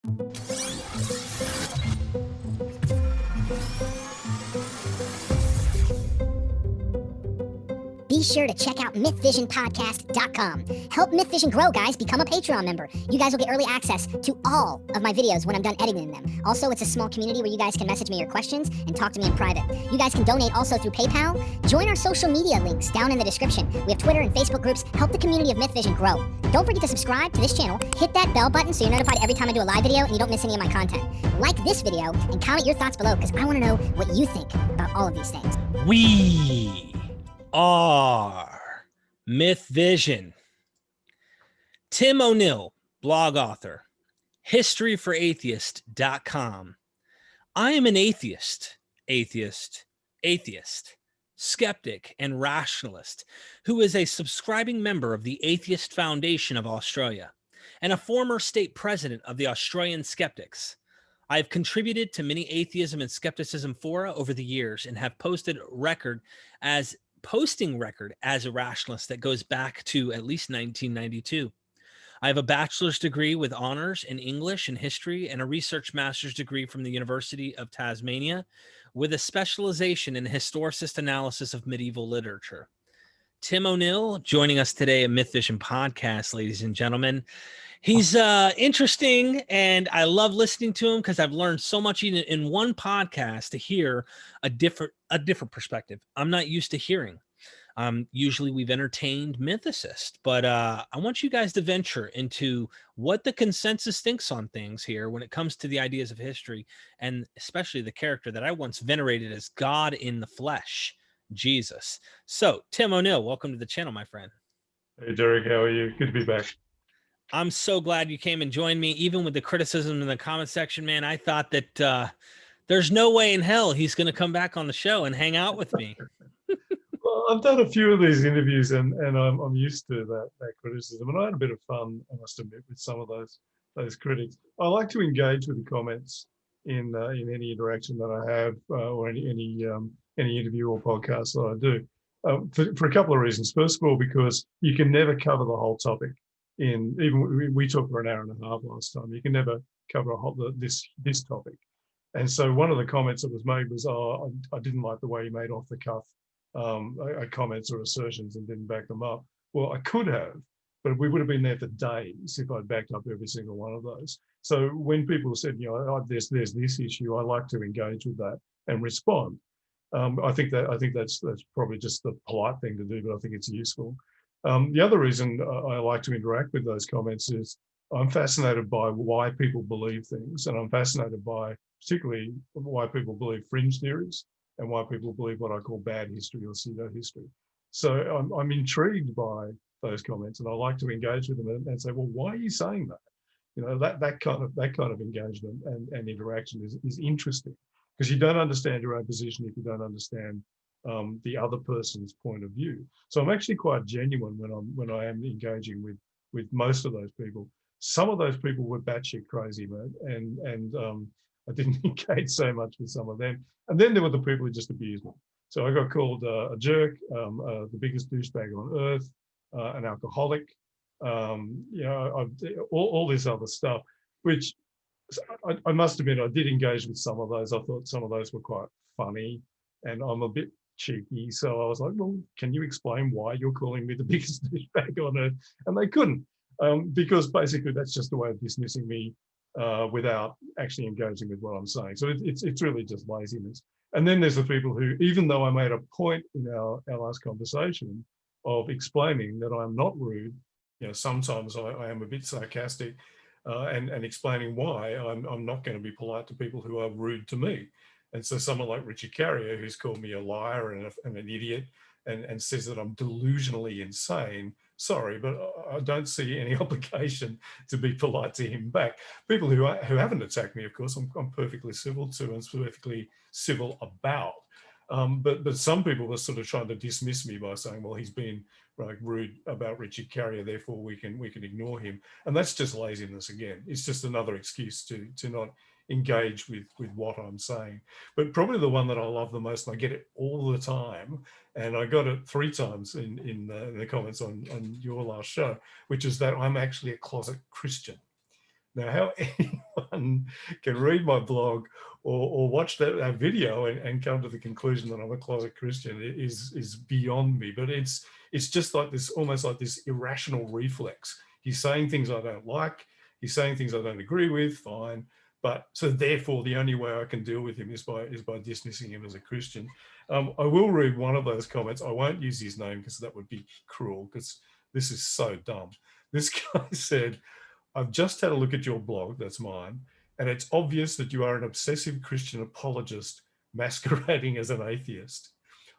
Be sure to check out MythVisionPodcast.com. Help MythVision grow, guys. Become a Patreon member. You guys will get early access to all of my videos when I'm done editing them. Also, it's a small community where you guys can message me your questions and talk to me in private. You guys can donate also through PayPal. Join our social media links down in the description. We have Twitter and Facebook groups. Help the community of MythVision grow. Don't forget to subscribe to this channel. Hit that bell button so you're notified every time I do a live video and you don't miss any of my content. Like this video and comment your thoughts below because I want to know what you think about all of these things. We are MythVision. Tim O'Neill, blog author, historyforatheist.com. I am an atheist, skeptic, and rationalist who is a subscribing member of the Atheist Foundation of Australia and a former state president of the Australian Skeptics. I have contributed to many atheism and skepticism fora over the years and have posting record as a rationalist that goes back to at least 1992. I have a bachelor's degree with honors in English and history and a research master's degree from the University of Tasmania with a specialization in historicist analysis of medieval literature. Tim O'Neill joining us today at MythVision Podcast, ladies and gentlemen. He's interesting, and I love listening to him because I've learned so much in one podcast to hear a different perspective I'm not used to hearing. Usually we've entertained mythicists, but I want you guys to venture into what the consensus thinks on things here when it comes to the ideas of history, and especially the character that I once venerated as God in the flesh, Jesus. So, Tim O'Neill, welcome to the channel, my friend. Hey, Derek, how are you? Good to be back. I'm so glad you came and joined me, even with the criticism in the comment section, man. I thought that there's no way in hell he's going to come back on the show and hang out with me. Well, I've done a few of these interviews, and I'm used to that criticism, and I had a bit of fun, I must admit, with some of those critics. I like to engage with the comments in any interaction that I have, or any interview or podcast that I do, for a couple of reasons. First of all, because you can never cover the whole topic. We talked for an hour and a half last time. You can never cover this topic. And so one of the comments that was made was, I didn't like the way you made off the cuff comments or assertions and didn't back them up. Well, I could have, but we would have been there for days if I'd backed up every single one of those. So when people said, there's this issue, I like to engage with that and respond. I think that's probably just the polite thing to do, but I think it's useful. The other reason I like to interact with those comments is I'm fascinated by why people believe things, and I'm fascinated by particularly why people believe fringe theories and why people believe what I call bad history or pseudo-history. So I'm intrigued by those comments, and I like to engage with them and say, well, why are you saying that? That kind of engagement and interaction is interesting, because you don't understand your own position if you don't understand the other person's point of view. So I'm actually quite genuine when I am engaging with most of those people. Some of those people were batshit crazy, man, and I didn't engage so much with some of them. And then there were the people who just abused me. So I got called a jerk, the biggest douchebag on earth, an alcoholic, all this other stuff, which I must admit I did engage with some of those. I thought some of those were quite funny, and I'm a bit cheeky, so I was like, well, can you explain why you're calling me the biggest douchebag on earth? And they couldn't, because basically that's just a way of dismissing me without actually engaging with what I'm saying. So it's really just laziness. And then there's the people who, even though I made a point in our last conversation of explaining that I'm not rude, sometimes I am a bit sarcastic, and explaining why I'm not going to be polite to people who are rude to me. And so someone like Richard Carrier, who's called me a liar and an idiot, and says that I'm delusionally insane, sorry, but I don't see any obligation to be polite to him back. People who haven't attacked me, of course, I'm perfectly civil to and perfectly civil about. But some people were sort of trying to dismiss me by saying, well, he's been rude about Richard Carrier, therefore we can ignore him. And that's just laziness again. It's just another excuse to not engage with what I'm saying. But probably the one that I love the most, and I get it all the time, and I got it 3 times in the comments on your last show, which is that I'm actually a closet Christian. Now, how anyone anyone can read my blog or watch that video and come to the conclusion that I'm a closet Christian is beyond me. But it's just like this, almost like this irrational reflex. He's saying things I don't like. He's saying things I don't agree with. Fine. But so therefore, the only way I can deal with him is by dismissing him as a Christian. I will read one of those comments. I won't use his name because that would be cruel, because this is so dumb. This guy said, "I've just had a look at your blog," that's mine, "and it's obvious that you are an obsessive Christian apologist masquerading as an atheist.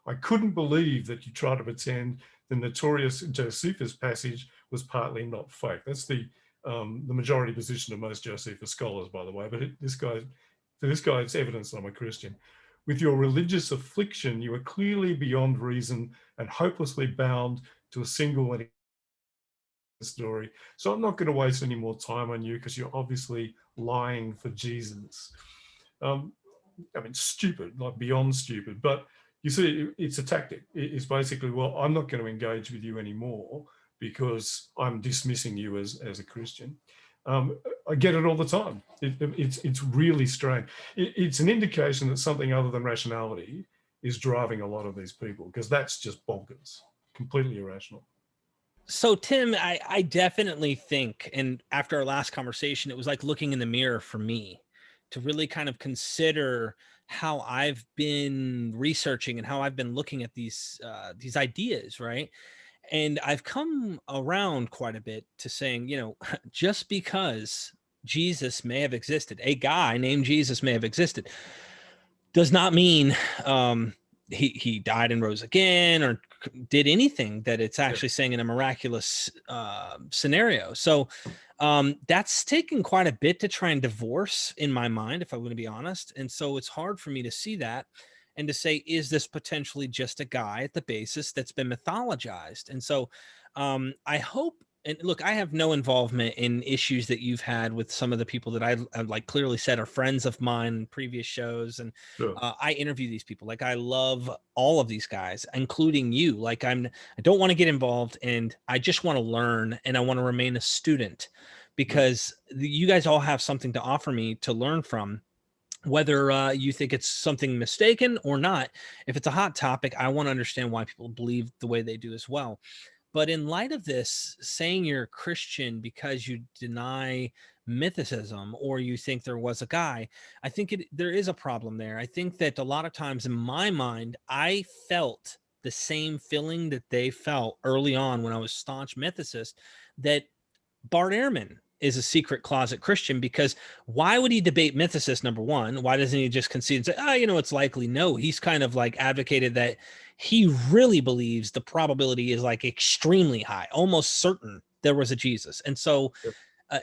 I couldn't believe that you try to pretend the notorious Josephus passage was partly not fake." That's the majority position of most Josephus scholars, by the way. But for this guy, it's evidence that I'm a Christian. "With your religious affliction, you are clearly beyond reason and hopelessly bound to a single and story. So I'm not going to waste any more time on you because you're obviously lying for Jesus." I mean, stupid, like beyond stupid. But you see, it's a tactic. It's basically, well, I'm not going to engage with you anymore because I'm dismissing you as a Christian. I get it all the time. It's really strange. It's an indication that something other than rationality is driving a lot of these people, because that's just bonkers, completely irrational. So Tim, I definitely think, and after our last conversation, it was like looking in the mirror for me to really kind of consider how I've been researching and how I've been looking at these ideas, right? And I've come around quite a bit to saying, just because Jesus may have existed, a guy named Jesus may have existed, does not mean he died and rose again or did anything that it's actually saying in a miraculous scenario. So that's taken quite a bit to try and divorce in my mind, if I'm going to be honest. And so it's hard for me to see that and to say, is this potentially just a guy at the basis that's been mythologized? And so I hope, and look, I have no involvement in issues that you've had with some of the people that I've like clearly said are friends of mine in previous shows. And Sure. I interview these people. Like, I love all of these guys, including you. Like, I don't want to get involved, and I just want to learn, and I want to remain a student, because you guys all have something to offer me to learn from. Whether you think it's something mistaken or not, if it's a hot topic, I want to understand why people believe the way they do as well. But in light of this, saying you're a Christian because you deny mythicism or you think there was a guy, I think there is a problem there. I think that a lot of times in my mind, I felt the same feeling that they felt early on when I was staunch mythicist, that Bart Ehrman is a secret closet Christian, because why would he debate mythicists? Number one, why doesn't he just concede and say, oh, it's likely? No, he's kind of like advocated that he really believes the probability is like extremely high, almost certain there was a Jesus. And so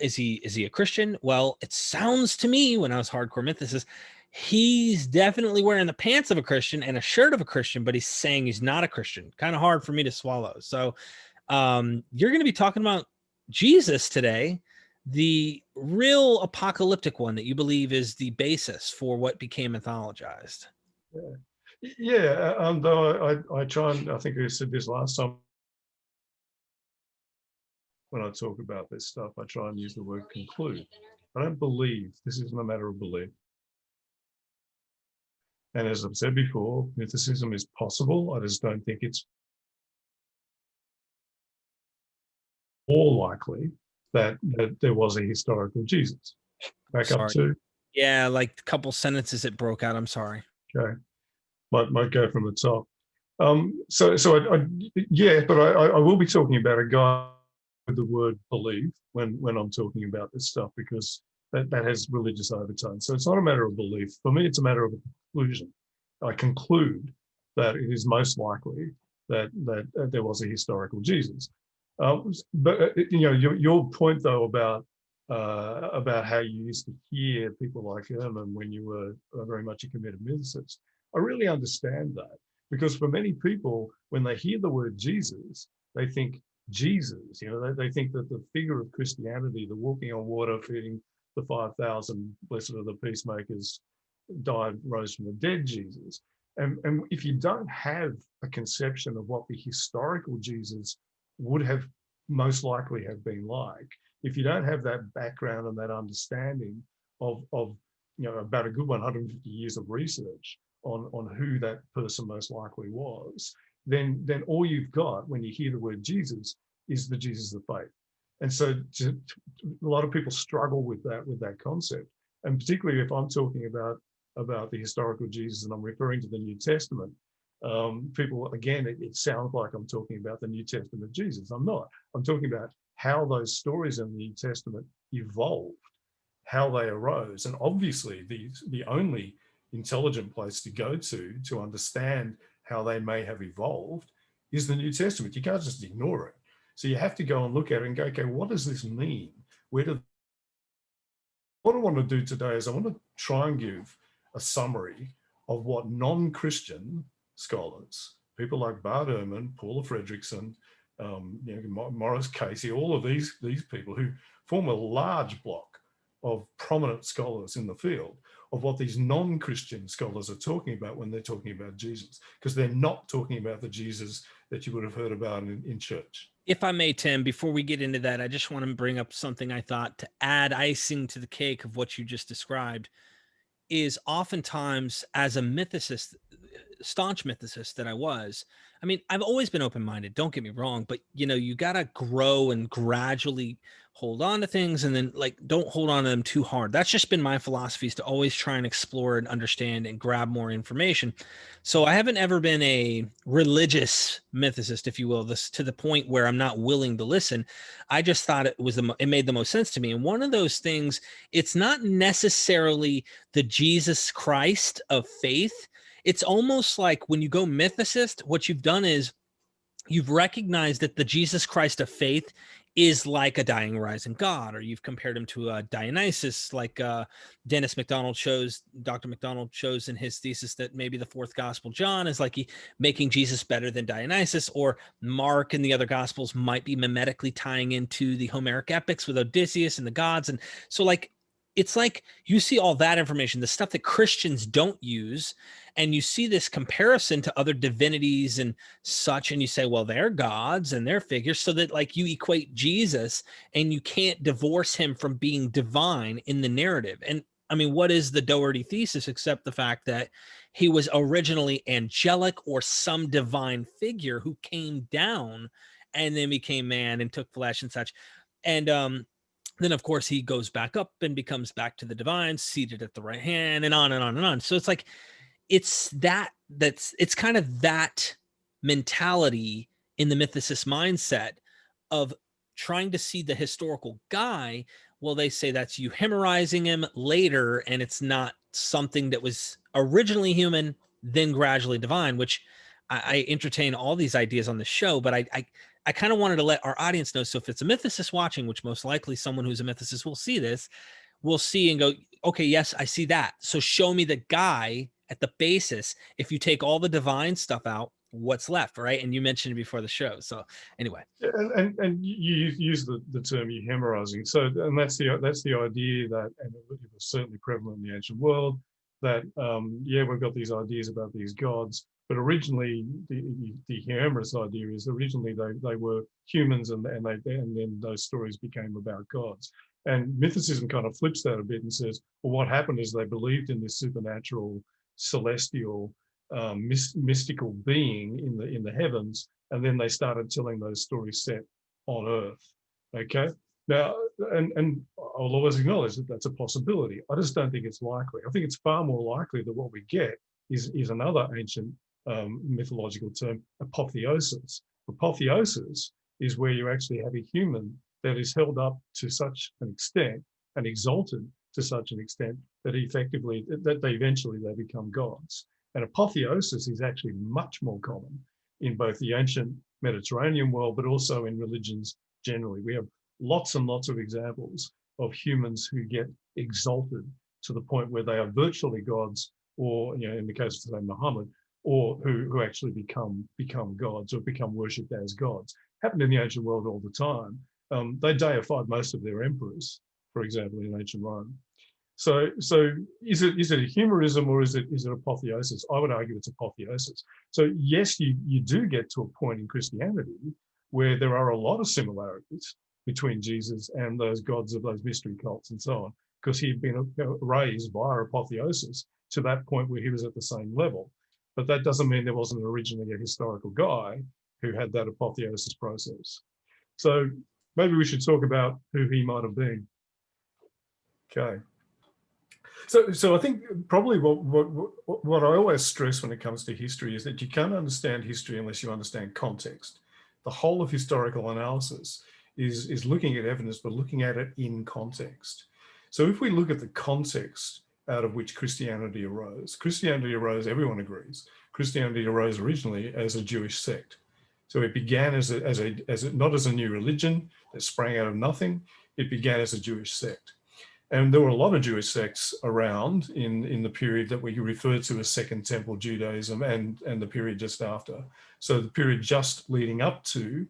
is he a Christian? Well, it sounds to me, when I was hardcore mythicist, he's definitely wearing the pants of a Christian and a shirt of a Christian, but he's saying he's not a Christian. Kind of hard for me to swallow. So you're going to be talking about Jesus today, the real apocalyptic one that you believe is the basis for what became mythologized. Though I try, and I think I said this last time, when I talk about this stuff, I try and use the word conclude. I don't believe. This isn't a matter of belief. And as I've said before, mythicism is possible. I just don't think it's more likely that there was a historical Jesus. Back up to? Yeah, like a couple sentences it broke out. I'm sorry. Okay. Might go from the top. But I will be talking about a guy with the word believe when I'm talking about this stuff, because that has religious overtones. So it's not a matter of belief. For me, it's a matter of a conclusion. I conclude that it is most likely that there was a historical Jesus. But your point though about how you used to hear people like Ehrman when you were very much a committed mythicist, I really understand that, because for many people, when they hear the word Jesus, they think Jesus. They think that the figure of Christianity, the walking on water, feeding the 5,000, blessed are the peacemakers, died, rose from the dead Jesus. And if you don't have a conception of what the historical Jesus would have most likely have been like, if you don't have that background and that understanding of about a good 150 years of research on who that person most likely was, then all you've got when you hear the word Jesus is the Jesus of faith. And so a lot of people struggle with that concept. And particularly if I'm talking about the historical Jesus and I'm referring to the New Testament, people, again, it sounds like I'm talking about the New Testament Jesus. I'm not. I'm talking about how those stories in the New Testament evolved, how they arose. And obviously the only intelligent place to go to understand how they may have evolved is the New Testament. You can't just ignore it. So you have to go and look at it and go, okay, what does this mean? What I want to do today is I want to try and give a summary of what non-Christian scholars, people like Bart Ehrman, Paula Fredrickson, Morris Casey, all of these people who form a large block of prominent scholars in the field, of what these non-Christian scholars are talking about when they're talking about Jesus, because they're not talking about the Jesus that you would have heard about in church. If I may, Tim, before we get into that, I just want to bring up something I thought to add icing to the cake of what you just described. Is oftentimes, as a mythicist, staunch mythicist that I was, I mean, I've always been open-minded, don't get me wrong, but you got to grow and gradually hold on to things, and then don't hold on to them too hard. That's just been my philosophy, is to always try and explore and understand and grab more information. So I haven't ever been a religious mythicist, if you will, this to the point where I'm not willing to listen. I just thought it made the most sense to me. And one of those things, it's not necessarily the Jesus Christ of faith. It's almost like when you go mythicist, what you've done is you've recognized that the Jesus Christ of faith is like a dying, rising God, or you've compared him to Dionysus, like Dr. McDonald shows in his thesis that maybe the fourth gospel, John, is like making Jesus better than Dionysus, or Mark and the other gospels might be mimetically tying into the Homeric epics with Odysseus and the gods. And so it's like you see all that information, the stuff that Christians don't use, and you see this comparison to other divinities and such, and you say, well, they're gods and they're figures, so that you equate Jesus and you can't divorce him from being divine in the narrative. And I mean, what is the Doherty thesis except the fact that he was originally angelic or some divine figure who came down and then became man and took flesh and such. And then, of course, he goes back up and becomes back to the divine, seated at the right hand, and on and on and on. So it's kind of that mentality in the mythicist mindset of trying to see the historical guy. Well, they say that's you humorizing him later, and it's not something that was originally human, then gradually divine, which I entertain all these ideas on the show, but I kind of wanted to let our audience know. So if it's a mythicist watching, which most likely someone who's a mythicist will see this, will see and go, okay, yes, I see that. So show me the guy at the basis. If you take all the divine stuff out, what's left, right? And you mentioned it before the show. So anyway. And you use the term euhemerizing. So, and that's the idea that, and it was certainly prevalent in the ancient world, that we've got these ideas about these gods, but originally the euhemerous idea is originally they were humans, and then those stories became about gods. And mythicism kind of flips that a bit and says, well, what happened is they believed in this supernatural, celestial, mystical being in the heavens, and then they started telling those stories set on Earth. Okay, now, and I'll always acknowledge that that's a possibility. I just don't think it's likely. I think it's far more likely that what we get is another ancient mythological term, apotheosis. Apotheosis is where you actually have a human that is held up to such an extent and exalted to such an extent that eventually they become gods. And apotheosis is actually much more common in both the ancient Mediterranean world, but also in religions generally. We have lots and lots of examples of humans who get exalted to the point where they are virtually gods, or in the case of, say, Muhammad, or who actually become gods or become worshipped as gods. Happened in the ancient world all the time. They deified most of their emperors, for example, in ancient Rome. So is it a humorism, or is it apotheosis? I would argue it's apotheosis. So yes, you do get to a point in Christianity where there are a lot of similarities between Jesus and those gods of those mystery cults and so on. because he'd been raised via apotheosis to that point where he was at the same level. But that doesn't mean there wasn't originally a historical guy who had that apotheosis process. So maybe we should talk about who he might have been. Okay. So I think probably what I always stress when it comes to history is that you can't understand history unless you understand context. The whole of historical analysis is looking at evidence, but looking at it in context. So if we look at the context out of which Christianity arose, everyone agrees, Christianity arose originally as a Jewish sect. So it began not as a new religion that sprang out of nothing. It began as a Jewish sect. And there were a lot of Jewish sects around in the period that we refer to as Second Temple Judaism and the period just after. So the period just leading up to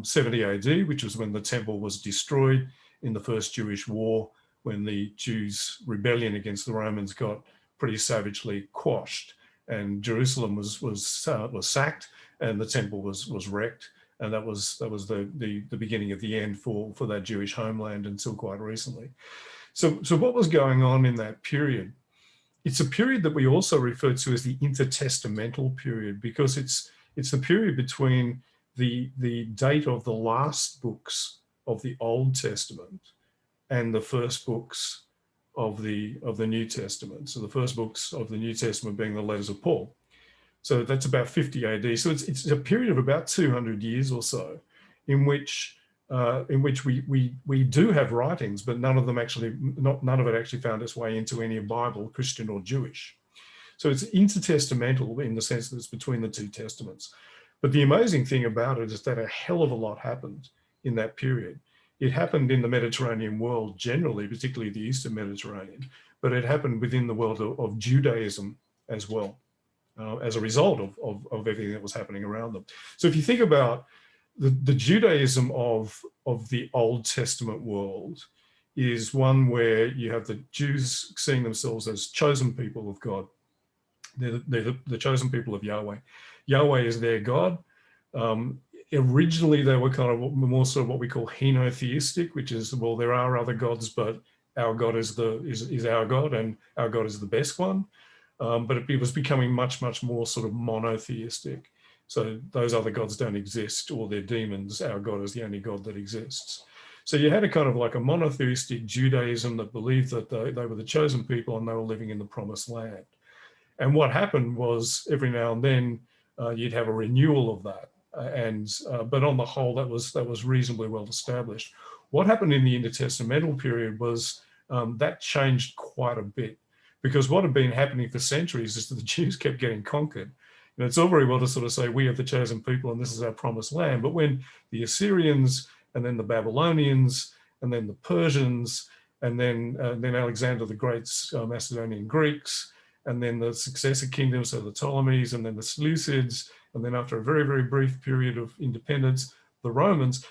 70 AD, which was when the temple was destroyed in the First Jewish War, when the Jews' rebellion against the Romans got pretty savagely quashed, and Jerusalem was sacked, and the temple was wrecked, and that was the beginning of the end for that Jewish homeland until quite recently. So what was going on in that period? It's a period that we also refer to as the inter-testamental period, because it's the period between the date of the last books of the Old Testament and the first books of the New Testament. So the first books of the New Testament being the letters of Paul. So that's about 50 AD. So it's a period of about 200 years or so in which we do have writings, but none of it actually found its way into any Bible, Christian or Jewish. So it's intertestamental in the sense that it's between the two testaments. But the amazing thing about it is that a hell of a lot happened in that period. It happened in the Mediterranean world generally, particularly the Eastern Mediterranean, but it happened within the world of Judaism as well, as a result of everything that was happening around them. So if you think about the Judaism of the Old Testament world is one where you have the Jews seeing themselves as chosen people of God. They're the chosen people of Yahweh. Yahweh is their God. Originally, they were kind of more sort of what we call henotheistic, which is, well, there are other gods, but our God is our God, and our God is the best one. But it was becoming much, much more sort of monotheistic. So those other gods don't exist, or they're demons. Our God is the only God that exists. So you had a kind of like a monotheistic Judaism that believed that they were the chosen people and they were living in the promised land. And what happened was every now and then you'd have a renewal of that. But on the whole, that was reasonably well established. What happened in the intertestamental period was that changed quite a bit, because what had been happening for centuries is that the Jews kept getting conquered. And it's all very well to sort of say, we are the chosen people and this is our promised land. But when the Assyrians and then the Babylonians and then the Persians and then Alexander the Great's Macedonian Greeks, and then the successor kingdoms, so the Ptolemies and then the Seleucids, and then after a very, very brief period of independence, the Romans,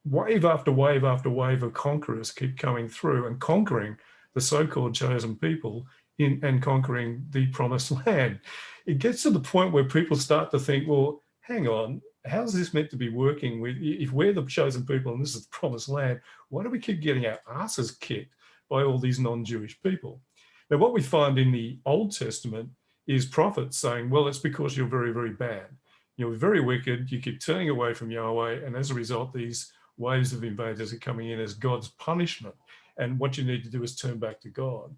wave after wave after wave of conquerors keep coming through and conquering the so-called chosen people and conquering the promised land. It gets to the point where people start to think, well, hang on, how's this meant to be working? If we're the chosen people and this is the promised land, why do we keep getting our asses kicked by all these non-Jewish people? Now, what we find in the Old Testament is prophets saying, well, it's because you're very, very bad. You're very wicked. You keep turning away from Yahweh. And as a result, these waves of invaders are coming in as God's punishment. And what you need to do is turn back to God.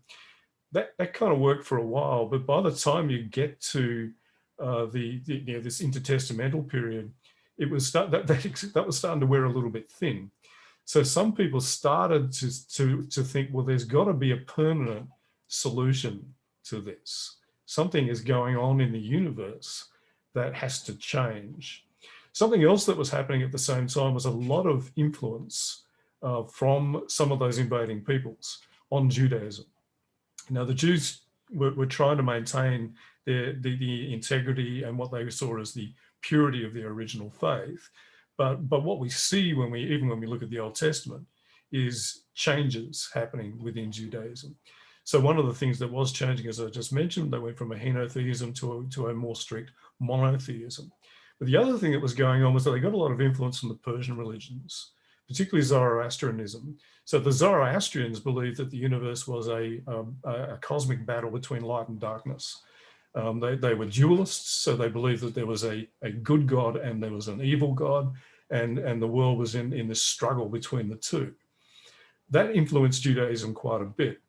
That kind of worked for a while. But by the time you get to this intertestamental period, it was that was starting to wear a little bit thin. So some people started to think, well, there's got to be a permanent solution to this. Something is going on in the universe that has to change. Something else that was happening at the same time was a lot of influence from some of those invading peoples on Judaism. Now, the Jews were trying to maintain the integrity and what they saw as the purity of their original faith. But what we see even when we look at the Old Testament is changes happening within Judaism. So one of the things that was changing, as I just mentioned, they went from a henotheism to a more strict monotheism. But the other thing that was going on was that they got a lot of influence from the Persian religions, particularly Zoroastrianism. So the Zoroastrians believed that the universe was a cosmic battle between light and darkness. They were dualists, so they believed that there was a good God and there was an evil God, and the world was in this struggle between the two. That influenced Judaism quite a bit.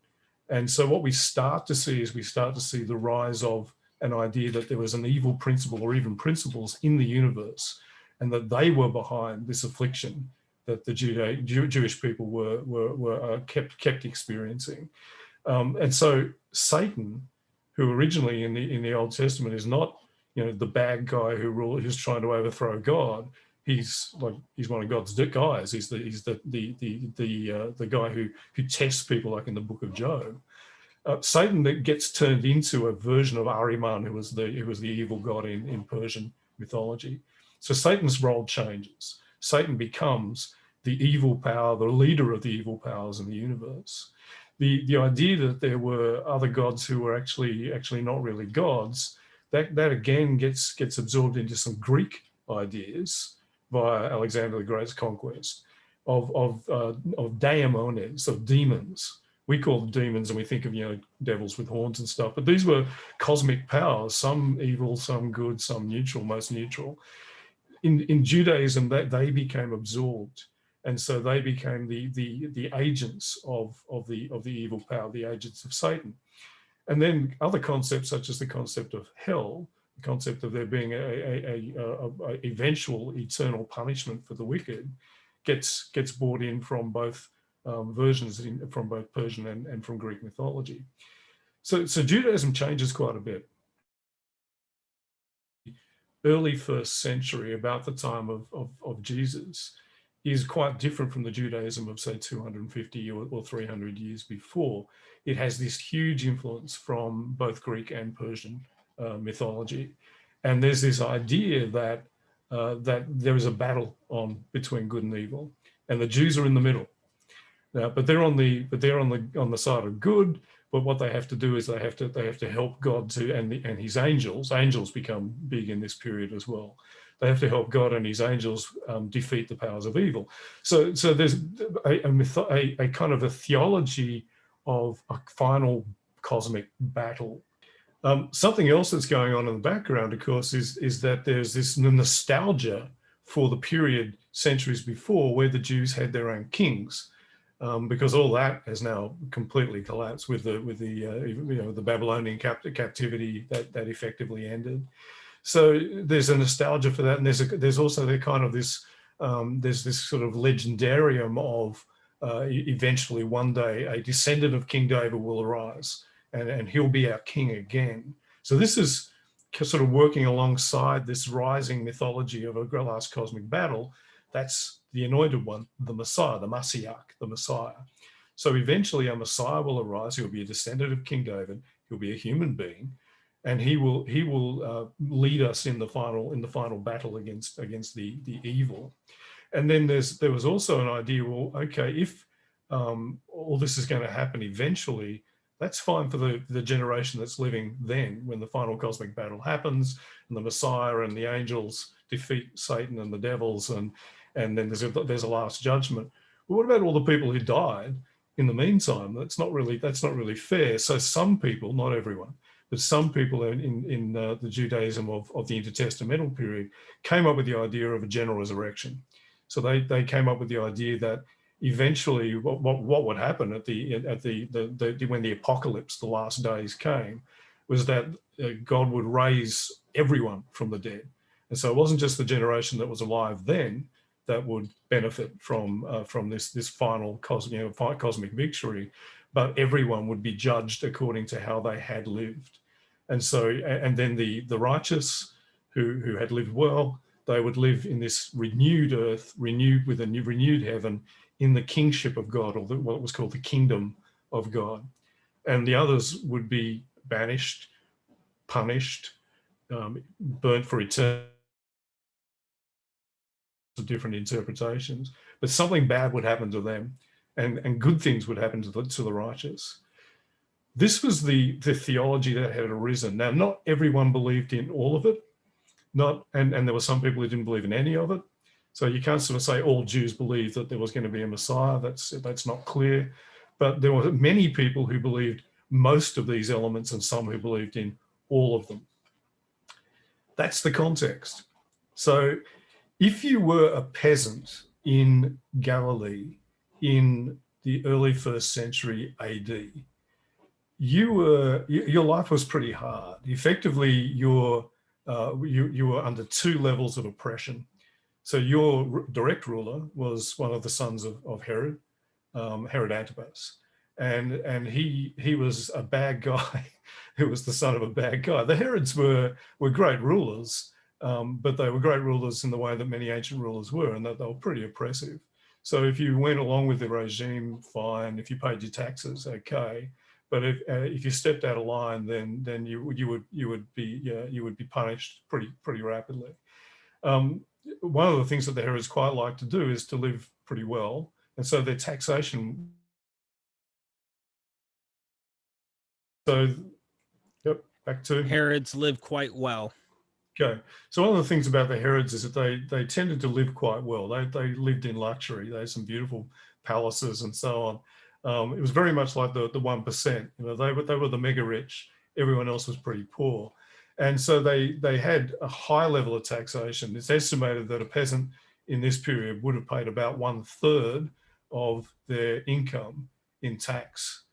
And so what we start to see is the rise of an idea that there was an evil principle or even principles in the universe, and that they were behind this affliction that the Jewish people were kept experiencing. And so Satan, who originally in the Old Testament is not, the bad guy who's trying to overthrow God. He's one of God's guys. He's the guy who tests people, like in the book of Job. Satan that gets turned into a version of Ahriman, who was the evil god in Persian mythology. So Satan's role changes. Satan becomes the evil power, the leader of the evil powers in the universe. The idea that there were other gods who were actually not really gods, that again gets absorbed into some Greek ideas via Alexander the Great's conquest of daimones, of demons. We call them demons and we think of, devils with horns and stuff, but these were cosmic powers, some evil, some good, some neutral, most neutral. In Judaism, they became absorbed. And so they became the agents of the evil power, the agents of Satan. And then other concepts, such as the concept of hell, the concept of there being a eventual eternal punishment for the wicked, gets brought in from both versions, from both Persian and from Greek mythology. So Judaism changes quite a bit. Early first century, about the time of Jesus, is quite different from the Judaism of, say, 250 or 300 years before. It has this huge influence from both Greek and Persian mythology. And there's this idea that there is a battle on between good and evil, and the Jews are in the middle. Now, but they're on the side of good. But what they have to do is they have to help God and his angels. Angels become big in this period as well. They have to help God and his angels defeat the powers of evil. So there's a kind of a theology of a final cosmic battle. Something else that's going on in the background, of course, is that there's this nostalgia for the period centuries before where the Jews had their own kings. Because all that has now completely collapsed with the Babylonian captivity that effectively ended. So there's a nostalgia for that, and there's also the kind of this there's this sort of legendarium of eventually one day a descendant of King David will arise, and he'll be our king again. So this is sort of working alongside this rising mythology of a last cosmic battle. That's the anointed one, the Messiah, the Mashiach, the Messiah. So eventually a Messiah will arise. He'll be a descendant of King David. He'll be a human being, and he will lead us in the final battle against the evil. And then there was also an idea. Well, okay, if all this is going to happen eventually, that's fine for the generation that's living then, when the final cosmic battle happens and the Messiah and the angels defeat Satan and the devils, and then there's a last judgment. But what about all the people who died in the meantime? That's not really fair. So some people, not everyone, but some people in the Judaism of the inter-testamental period came up with the idea of a general resurrection. So they came up with the idea that eventually what would happen when the apocalypse, the last days came, was that God would raise everyone from the dead. And so it wasn't just the generation that was alive then that would benefit from this final cosmic victory, but everyone would be judged according to how they had lived. And so, and then the righteous who had lived well, they would live in this renewed earth, renewed with a renewed heaven, in the kingship of God, or what was called the kingdom of God. And the others would be banished, punished, burnt for eternity. Different interpretations, but something bad would happen to them, and good things would happen to the righteous. This was the theology that had arisen. Now, not everyone believed in all of it, and there were some people who didn't believe in any of it. So you can't sort of say all Jews believed that there was going to be a Messiah. That's not clear. But there were many people who believed most of these elements and some who believed in all of them. That's the context. So if you were a peasant in Galilee in the early 1st century AD, your life was pretty hard. Effectively, you were under 2 levels of oppression. So your direct ruler was one of the sons of Herod, Herod Antipas, and he was a bad guy who was the son of a bad guy. The Herods were great rulers, but they were great rulers in the way that many ancient rulers were, and that they were pretty oppressive. So if you went along with the regime, fine. If you paid your taxes, okay. But if you stepped out of line, then you would be punished pretty rapidly. One of the things that the Herods quite like to do is to live pretty well, and so their taxation. So, yep, back to Herods live quite well. Okay, so one of the things about the Herods is that they tended to live quite well. They lived in luxury. They had some beautiful palaces and so on. It was very much like the 1%. You know, they were the mega rich. Everyone else was pretty poor, and so they had a high level of taxation. It's estimated that a peasant in this period would have paid about 1/3 of their income in tax,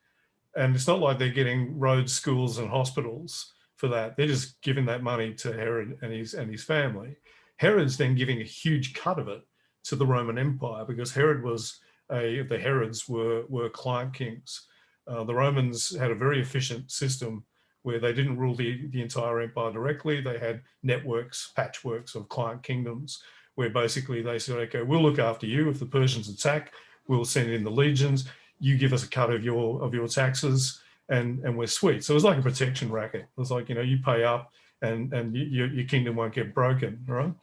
and it's not like they're getting roads, schools, and hospitals for that. They're just giving that money to Herod and his family. Herod's then giving a huge cut of it to the Roman Empire, because Herod was the Herods were client kings. The Romans had a very efficient system where they didn't rule the entire empire directly. They had networks, patchworks of client kingdoms, where basically they said, okay, we'll look after you. If the Persians attack, we'll send in the legions. You give us a cut of your taxes, and we're sweet. So it was like a protection racket. It was like, you know, you pay up and your kingdom won't get broken, right?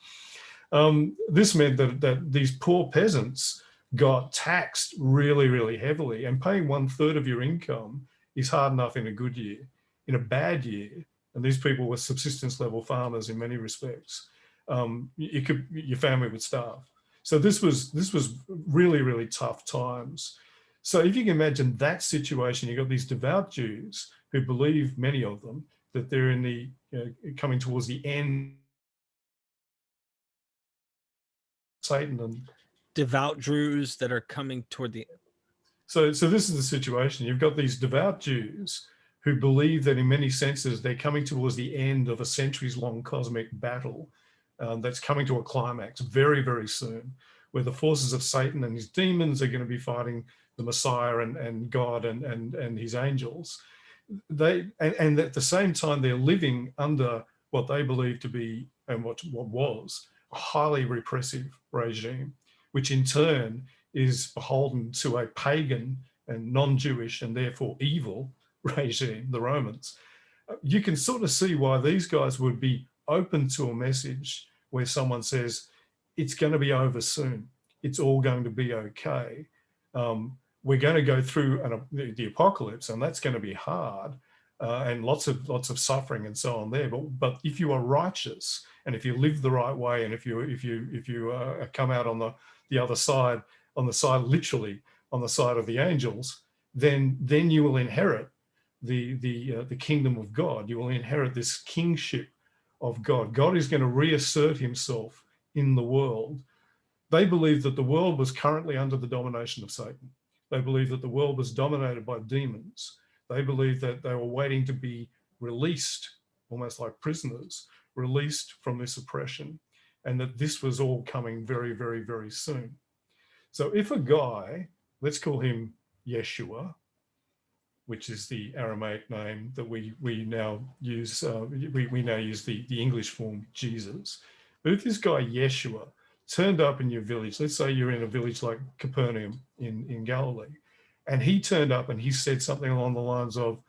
This meant that these poor peasants got taxed really, really heavily, and paying 1/3 of your income is hard enough in a good year. In a bad year, and these people were subsistence level farmers in many respects, your family would starve. So this was really, really tough times. So if you can imagine that situation, you've got these devout Jews who believe, many of them, that they're in the coming towards the end. Satan and Devout Jews that are coming toward the. So this is the situation. You've got these devout Jews who believe that in many senses they're coming towards the end of a centuries-long cosmic battle that's coming to a climax very, very soon, where the forces of Satan and his demons are going to be fighting the Messiah and God and his angels. And at the same time, they're living under what they believe to be, and what was, a highly repressive regime, which in turn is beholden to a pagan and non-Jewish and therefore evil regime, the Romans. You can sort of see why these guys would be open to a message where someone says, it's going to be over soon. It's all going to be okay. We're going to go through the apocalypse, and that's going to be hard, and lots of suffering and so on there. But if you are righteous, and if you live the right way, and if you come out on the other side, literally on the side of the angels, then you will inherit the kingdom of God. You will inherit this kingship of God. God is going to reassert himself in the world. They believe that the world was currently under the domination of Satan. They believe that the world was dominated by demons. They believe that they were waiting to be released, almost like prisoners, released from this oppression, and that this was all coming very, very, very soon. So if a guy, let's call him Yeshua, which is the Aramaic name that we now use, we now use the English form Jesus. But if this guy Yeshua turned up in your village, let's say you're in a village like Capernaum in Galilee, and he turned up and he said something along the lines of,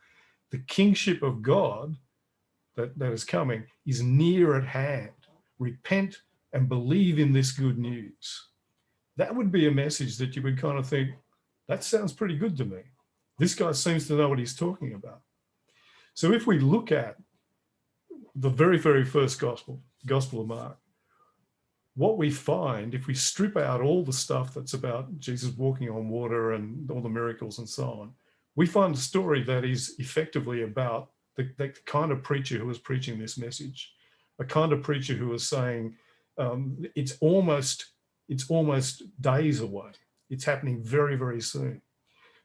the kingship of God that is coming is near at hand. Repent and believe in this good news. That would be a message that you would kind of think, that sounds pretty good to me. This guy seems to know what he's talking about. So if we look at the very, very first gospel of Mark, what we find, if we strip out all the stuff that's about Jesus walking on water and all the miracles and so on, we find a story that is effectively about the kind of preacher who was preaching this message, a kind of preacher who was saying, it's almost days away. It's happening very, very soon.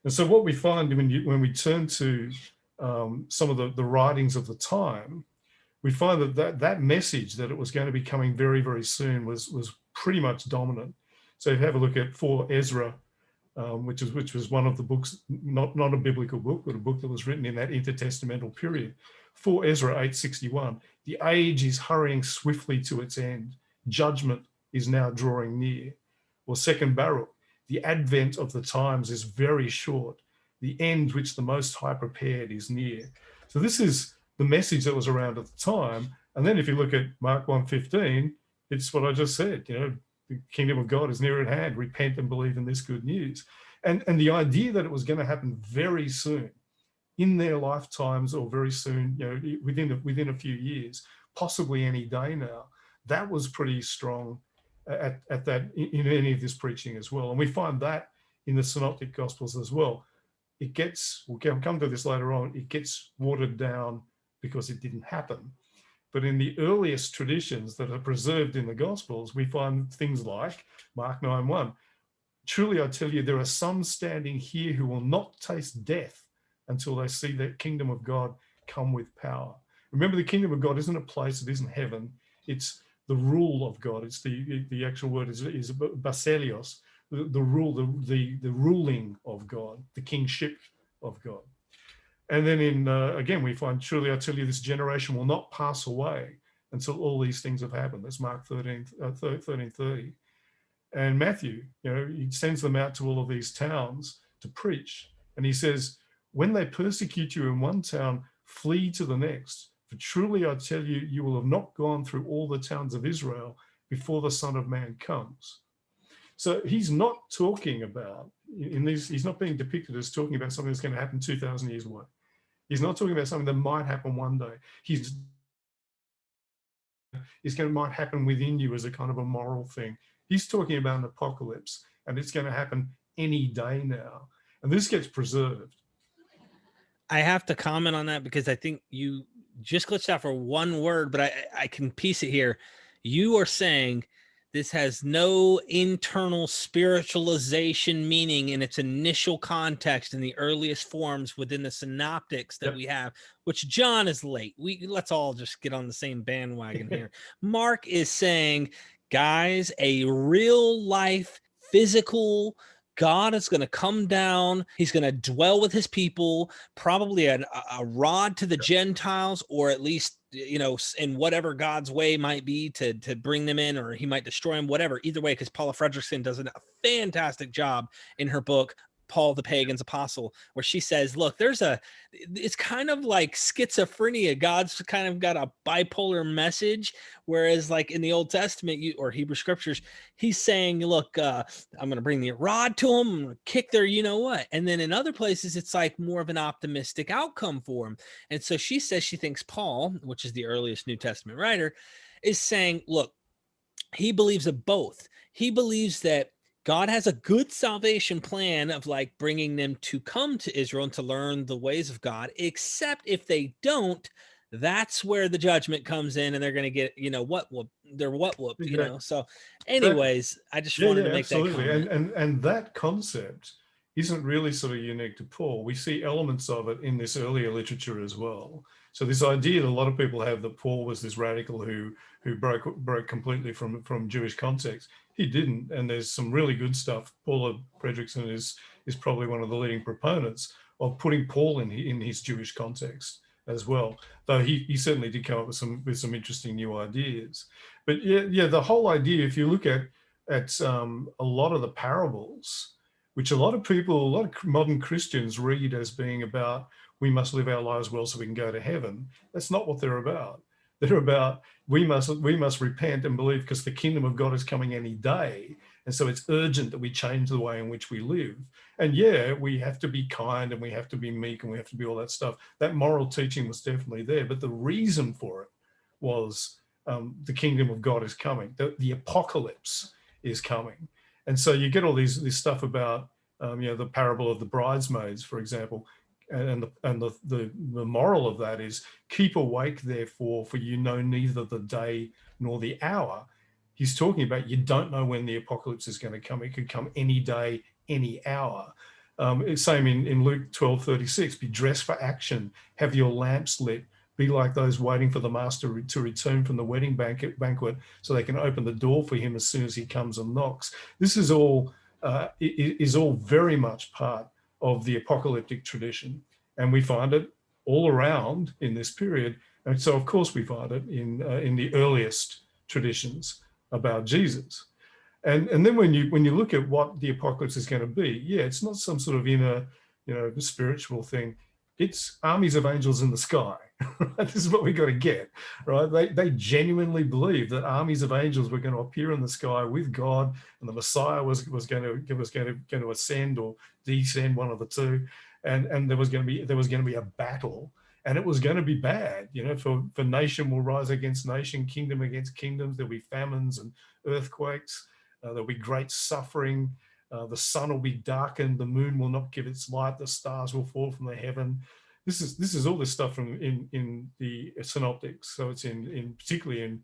And so what we find when we turn to some of the writings of the time, we find that message that it was going to be coming very, very soon was pretty much dominant. So if you have a look at 4 Ezra, which was one of the books, not a biblical book, but a book that was written in that intertestamental period. 4 Ezra 8:61, the age is hurrying swiftly to its end. Judgment is now drawing near. Or 2 Baruch, the advent of the times is very short. The end which the Most High prepared is near. So this is the message that was around at the time. And then if you look at Mark 1:15, it's what I just said, the kingdom of God is near at hand. Repent and believe in this good news. And the idea that it was going to happen very soon, in their lifetimes, or very soon, within a few years, possibly any day now, that was pretty strong at that in any of this preaching as well. And we find that in the synoptic gospels as well. We'll come to this later on, it gets watered down because it didn't happen. But in the earliest traditions that are preserved in the Gospels, we find things like Mark 9:1. Truly, I tell you, there are some standing here who will not taste death until they see the kingdom of God come with power. Remember, the kingdom of God isn't a place, it isn't heaven. It's the rule of God. It's the actual word is baselios, the ruling of God, the kingship of God. And then again, we find, truly, I tell you, this generation will not pass away until all these things have happened. That's Mark 13:30. And Matthew, he sends them out to all of these towns to preach. And he says, when they persecute you in one town, flee to the next. For truly, I tell you, you will have not gone through all the towns of Israel before the Son of Man comes. So he's not talking about, he's not being depicted as talking about something that's going to happen 2,000 years away. He's not talking about something that might happen one day. Might happen within you as a kind of a moral thing. He's talking about an apocalypse, and it's going to happen any day now. And this gets preserved. I have to comment on that because I think you just glitched out for one word, but I can piece it here. You are saying this has no internal spiritualization meaning in its initial context in the earliest forms within the synoptics that we have, which John is late. Let's all just get on the same bandwagon here. Mark is saying, guys, a real life, physical God is going to come down. He's going to dwell with his people, probably a rod to the Gentiles, or at least, in whatever God's way might be to bring them in, or he might destroy them, whatever. Either way, because Paula Fredrickson does a fantastic job in her book, Paul the Pagan's Apostle, where she says, look, it's kind of like schizophrenia. God's kind of got a bipolar message, whereas like in the Old Testament or Hebrew scriptures, he's saying, look, I'm going to bring the rod to them, I'm going to kick their what. And then in other places, it's like more of an optimistic outcome for him. And so she says she thinks Paul, which is the earliest New Testament writer, is saying, look, he believes of both. He believes that God has a good salvation plan of like bringing them to come to Israel and to learn the ways of God, except if they don't, that's where the judgment comes in and they're going to get, they're whooped, So anyways, I just wanted to make absolutely. that comment. And that concept isn't really sort of unique to Paul. We see elements of it in this earlier literature as well. So this idea that a lot of people have that Paul was this radical who broke completely from Jewish context. He didn't, and there's some really good stuff. Paula Fredrickson is probably one of the leading proponents of putting Paul in his Jewish context as well. Though he certainly did come up with some interesting new ideas. But yeah, the whole idea, if you look at a lot of the parables, which a lot of modern Christians read as being about, we must live our lives well so we can go to heaven. That's not what they're about. They're about, we must repent and believe because the kingdom of God is coming any day. And so it's urgent that we change the way in which we live. And yeah, we have to be kind and we have to be meek and we have to be all that stuff. That moral teaching was definitely there. But the reason for it was the kingdom of God is coming. The apocalypse is coming. And so you get all this stuff about, the parable of the bridesmaids, for example, and the moral of that is, keep awake, therefore, for you know neither the day nor the hour. He's talking about you don't know when the apocalypse is going to come. It could come any day, any hour. Same in Luke 12:36, be dressed for action, have your lamps lit, be like those waiting for the master to return from the wedding banquet so they can open the door for him as soon as he comes and knocks. This is all very much part of the apocalyptic tradition, and we find it all around in this period. And so, of course, we find it in the earliest traditions about Jesus. And then when you look at what the apocalypse is going to be, it's not some sort of inner, spiritual thing. It's armies of angels in the sky. This is what we got to get, right? They genuinely believe that armies of angels were going to appear in the sky with God, and the Messiah was going to ascend or descend, one of the two, and there was going to be a battle, and it was going to be bad. For nation will rise against nation, kingdom against kingdoms. There'll be famines and earthquakes. There'll be great suffering. The sun will be darkened. The moon will not give its light. The stars will fall from the heaven. This is all this stuff from in the synoptics. So it's particularly in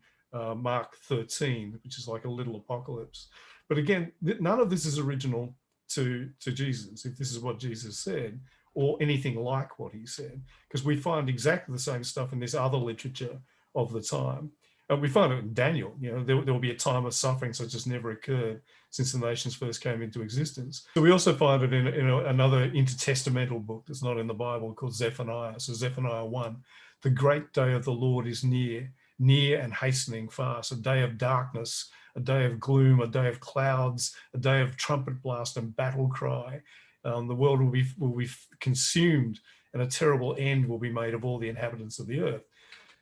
Mark 13, which is like a little apocalypse. But again, none of this is original to Jesus, if this is what Jesus said, or anything like what he said, because we find exactly the same stuff in this other literature of the time. And we find it in Daniel. There will be a time of suffering such as never occurred since the nations first came into existence. So we also find it in another intertestamental book that's not in the Bible, called Zephaniah. So Zephaniah 1, the great day of the Lord is near and hastening fast, a day of darkness, a day of gloom, a day of clouds, a day of trumpet blast and battle cry. The world will be consumed, and a terrible end will be made of all the inhabitants of the earth.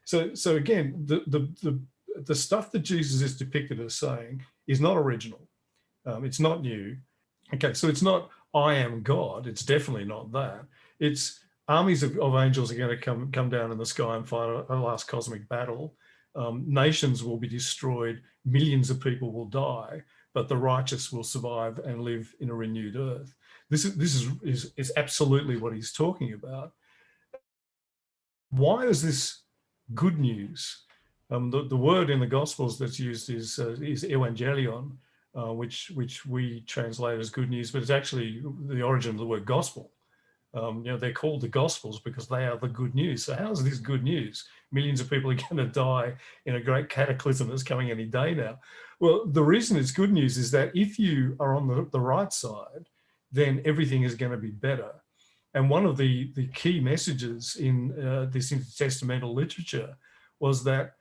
So again, the stuff that Jesus is depicted as saying is not original. It's not new. Okay, so it's not I am God. It's definitely not that. It's armies of angels are going to come down in the sky and fight a last cosmic battle. Nations will be destroyed. Millions of people will die, but the righteous will survive and live in a renewed earth. This is absolutely what he's talking about. Why is this good news? The word in the Gospels that's used is evangelion, which we translate as good news, but it's actually the origin of the word gospel. They're called the Gospels because they are the good news. So how is this good news? Millions of people are going to die in a great cataclysm that's coming any day now. Well, the reason it's good news is that if you are on the right side, then everything is going to be better. And one of the key messages in this intertestamental literature was that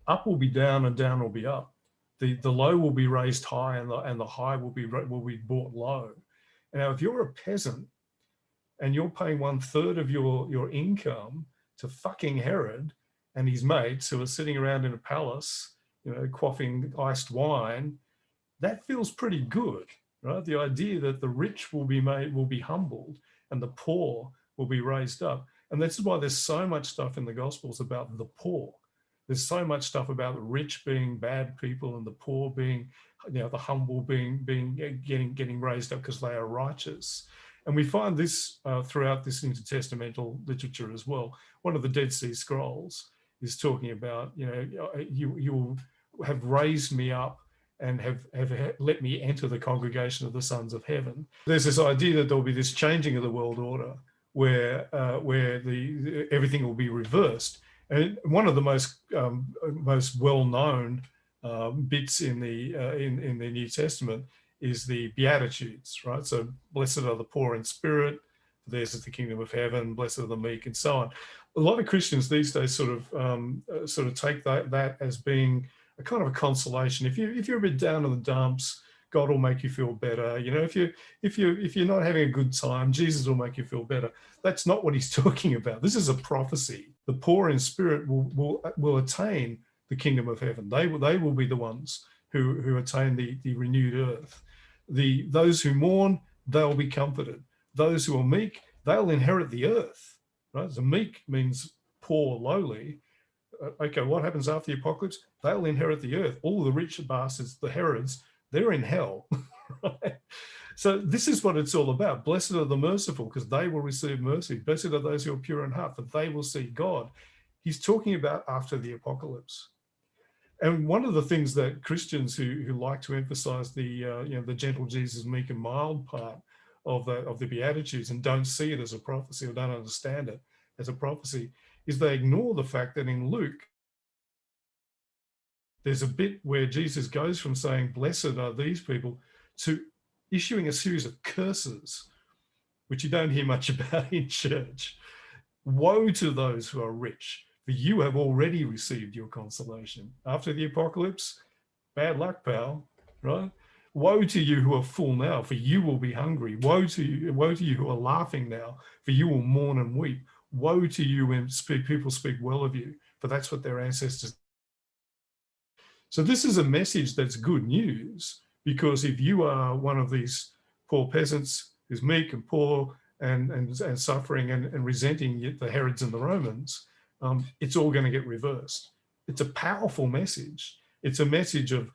up will be down and down will be up. The low will be raised high, and the high will be brought low. Now, if you're a peasant and you're paying 1/3 of your income to fucking Herod and his mates who are sitting around in a palace, quaffing iced wine, that feels pretty good, right? The idea that the rich will be humbled and the poor will be raised up. And that's why there's so much stuff in the Gospels about the poor. There's so much stuff about the rich being bad people and the poor being, the humble getting raised up because they are righteous. And we find this throughout this intertestamental literature as well. One of the Dead Sea Scrolls is talking about, you have raised me up and have let me enter the congregation of the sons of heaven. There's this idea that there'll be this changing of the world order where everything will be reversed. And one of the most well-known bits in the New Testament is the Beatitudes, right? So blessed are the poor in spirit, theirs is the kingdom of heaven, blessed are the meek, and so on. A lot of Christians these days sort of take that as being a kind of a consolation. If you're a bit down in the dumps, God will make you feel better. If you're not having a good time, Jesus will make you feel better. That's not what he's talking about. This is a prophecy. The poor in spirit will attain the kingdom of heaven. They will be the ones who attain the renewed earth. Those who mourn, they'll be comforted. Those who are meek, they'll inherit the earth. Right? So meek means poor, lowly. okay, what happens after the apocalypse? They'll inherit the earth. All the rich bastards, the Herods, they're in hell. Right? So this is what it's all about. Blessed are the merciful, because they will receive mercy. Blessed are those who are pure in heart, for they will see God. He's talking about after the apocalypse. And one of the things that Christians who like to emphasize the gentle Jesus, meek and mild part of the Beatitudes, and don't see it as a prophecy or don't understand it as a prophecy, is they ignore the fact that in Luke, there's a bit where Jesus goes from saying, blessed are these people, to issuing a series of curses, which you don't hear much about in church. Woe to those who are rich, for you have already received your consolation. After the apocalypse, bad luck, pal, right? Woe to you who are full now, for you will be hungry. Woe to you who are laughing now, for you will mourn and weep. Woe to you when people speak well of you, for that's what their ancestors. So this is a message that's good news, because if you are one of these poor peasants who's meek and poor and suffering and resenting the Herods and the Romans, it's all going to get reversed. It's a powerful message. It's a message of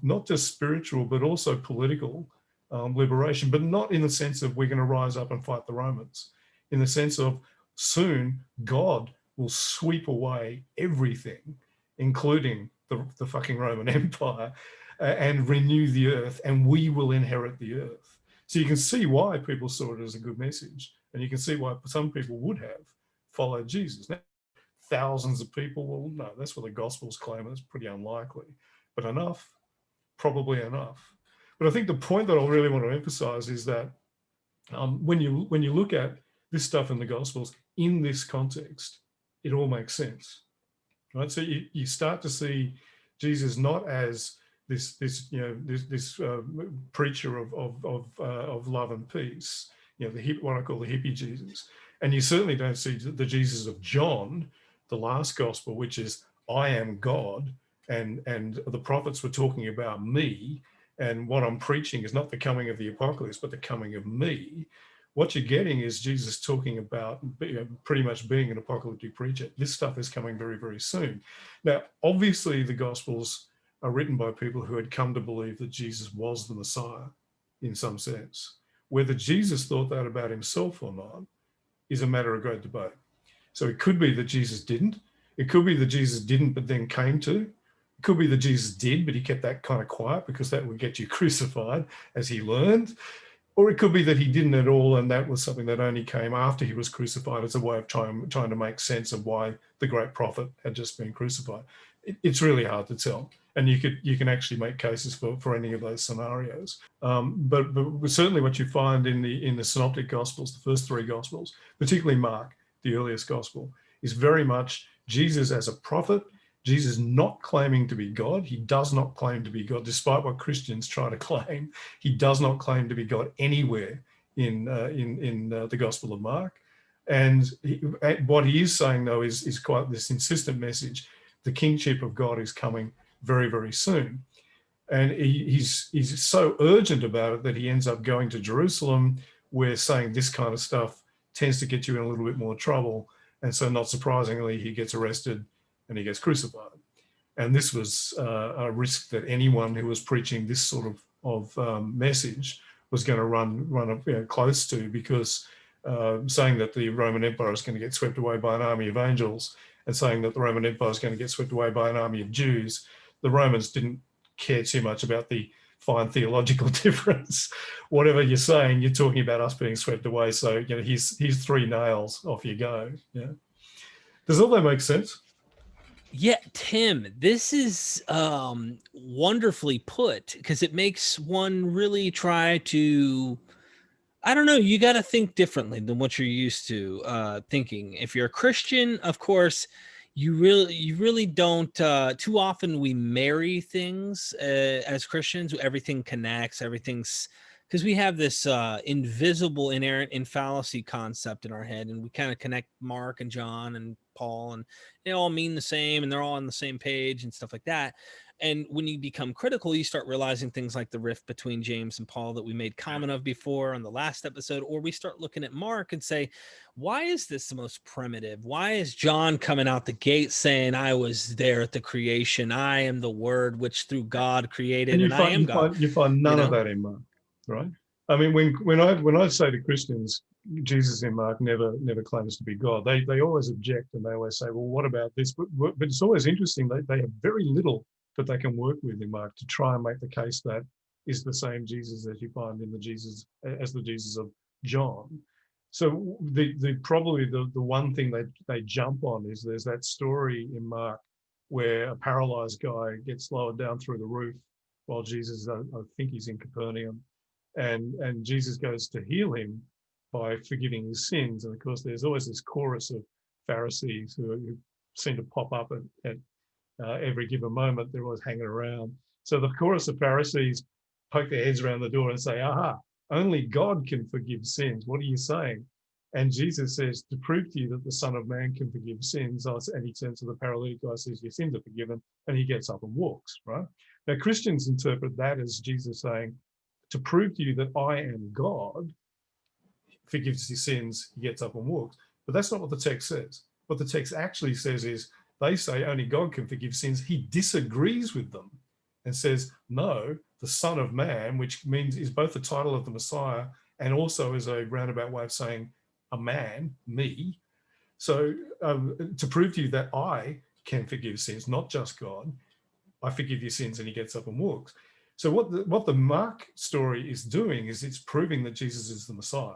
not just spiritual, but also political liberation, but not in the sense of we're going to rise up and fight the Romans, in the sense of soon God will sweep away everything, including the fucking Roman Empire, and renew the earth, and we will inherit the earth. So you can see why people saw it as a good message, and you can see why some people would have followed Jesus. Now, thousands of people, well, no, that's what the Gospels claim. It's pretty unlikely, but enough, probably enough. But I think the point that I really want to emphasize is that when you look at this stuff in the Gospels in this context, it all makes sense, right? So you start to see Jesus not as this preacher of love and peace, what I call the hippie Jesus, and you certainly don't see the Jesus of John, the last gospel, which is I am God, and the prophets were talking about me, and what I'm preaching is not the coming of the apocalypse, but the coming of me. What you're getting is Jesus talking about pretty much being an apocalyptic preacher. This stuff is coming very, very soon. Now, obviously, the Gospels are written by people who had come to believe that Jesus was the Messiah in some sense. Whether Jesus thought that about himself or not is a matter of great debate. So it could be that Jesus didn't. It could be that Jesus didn't, but then came to. It could be that Jesus did, but he kept that kind of quiet because that would get you crucified, as he learned. Or it could be that he didn't at all, and that was something that only came after he was crucified as a way of trying to make sense of why the great prophet had just been crucified. It's really hard to tell, and you can actually make cases for any of those scenarios. But certainly, what you find in the synoptic gospels, the first three gospels, particularly Mark, the earliest gospel, is very much Jesus as a prophet. Jesus not claiming to be God. He does not claim to be God, despite what Christians try to claim. He does not claim to be God anywhere in the Gospel of Mark. And what he is saying, though, is quite this insistent message: the kingship of God is coming very, very soon. And he's so urgent about it that he ends up going to Jerusalem, where saying this kind of stuff tends to get you in a little bit more trouble. And so, not surprisingly, he gets arrested and he gets crucified. And this was a risk that anyone who was preaching this sort of message was going to run close to, because saying that the Roman Empire is going to get swept away by an army of angels, and saying that the Roman Empire is going to get swept away by an army of Jews, the Romans didn't care too much about the fine theological difference. Whatever you're saying, you're talking about us being swept away. So here's 3 nails, off you go. Yeah. Does all that make sense? Yeah, Tim, this is wonderfully put, because it makes one really try to, I don't know, you got to think differently than what you're used to thinking. If you're a Christian, of course, you really don't, too often we marry things as Christians. Everything connects, everything's, because we have this invisible inerrant infallacy concept in our head, and we kind of connect Mark and John and Paul, and they all mean the same, and they're all on the same page and stuff like that. And when you become critical, you start realizing things like the rift between James and Paul that we made comment of before on the last episode, or we start looking at Mark and say, why is this the most primitive? Why is John coming out the gate saying, I was there at the creation, I am the word which through God created, and I am God? You find none of that in Mark, right? I mean, when I say to Christians, Jesus in Mark never claims to be God. They always object, and they always say, well, what about this? But it's always interesting. They have very little that they can work with in Mark to try and make the case that is the same Jesus as you find in the Jesus of John. So probably the one thing they jump on is there's that story in Mark where a paralyzed guy gets lowered down through the roof while Jesus, I think he's in Capernaum, and Jesus goes to heal him by forgiving his sins. And of course, there's always this chorus of Pharisees who seem to pop up at every given moment. They're always hanging around. So the chorus of Pharisees poke their heads around the door and say, aha, only God can forgive sins. What are you saying? And Jesus says, to prove to you that the Son of Man can forgive sins. And he turns to the paralytic guy, says, your sins are forgiven. And he gets up and walks, right? Now, Christians interpret that as Jesus saying, to prove to you that I am God, forgives his sins, he gets up and walks. But that's not what the text says. What the text actually says is, they say only God can forgive sins. He disagrees with them and says, no, the Son of Man, which means is both the title of the Messiah and also is a roundabout way of saying a man, me. So to prove to you that I can forgive sins, not just God, I forgive your sins, and he gets up and walks. So what the Mark story is doing is it's proving that Jesus is the Messiah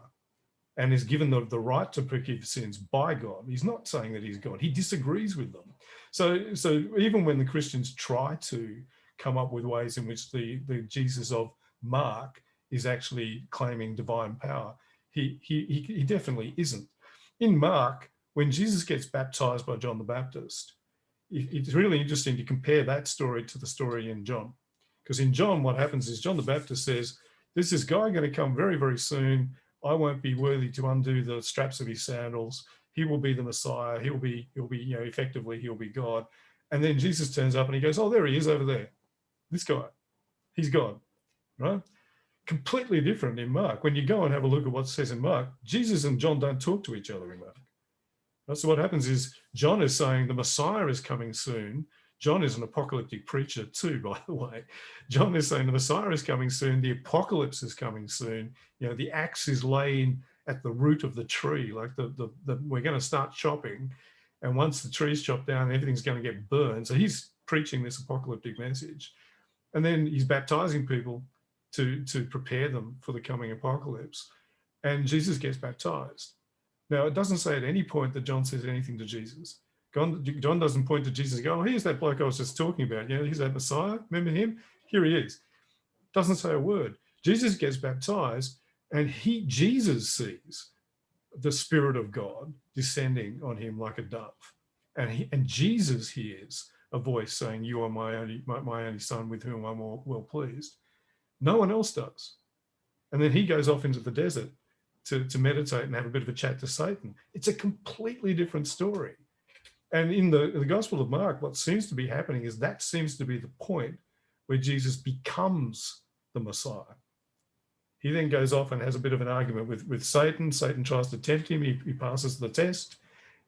and is given the right to forgive sins by God. He's not saying that he's God. He disagrees with them. So even when the Christians try to come up with ways in which the Jesus of Mark is actually claiming divine power, he definitely isn't. In Mark, when Jesus gets baptized by John the Baptist, it's really interesting to compare that story to the story in John. Because in John, what happens is John the Baptist says, there's this guy going to come very, very soon. I won't be worthy to undo the straps of his sandals. He will be the Messiah. He'll be, effectively, he'll be God. And then Jesus turns up and he goes, oh, there he is over there. This guy, he's God, right? Completely different in Mark. When you go and have a look at what it says in Mark, Jesus and John don't talk to each other in Mark. So what happens is John is saying the Messiah is coming soon. John is an apocalyptic preacher too, by the way. John is saying the Messiah is coming soon. The apocalypse is coming soon. The axe is laying at the root of the tree. Like we're going to start chopping. And once the tree's chopped down, everything's going to get burned. So he's preaching this apocalyptic message. And then he's baptizing people to prepare them for the coming apocalypse. And Jesus gets baptized. Now, it doesn't say at any point that John says anything to Jesus. John doesn't point to Jesus and go, oh, here's that bloke I was just talking about. Here's that Messiah. Remember him? Here he is. Doesn't say a word. Jesus gets baptized, and Jesus sees the Spirit of God descending on him like a dove. And Jesus hears a voice saying, you are my only son with whom I'm well pleased. No one else does. And then he goes off into the desert to meditate and have a bit of a chat to Satan. It's a completely different story. And in the Gospel of Mark, what seems to be happening is that seems to be the point where Jesus becomes the Messiah. He then goes off and has a bit of an argument with Satan. Satan tries to tempt him. He passes the test.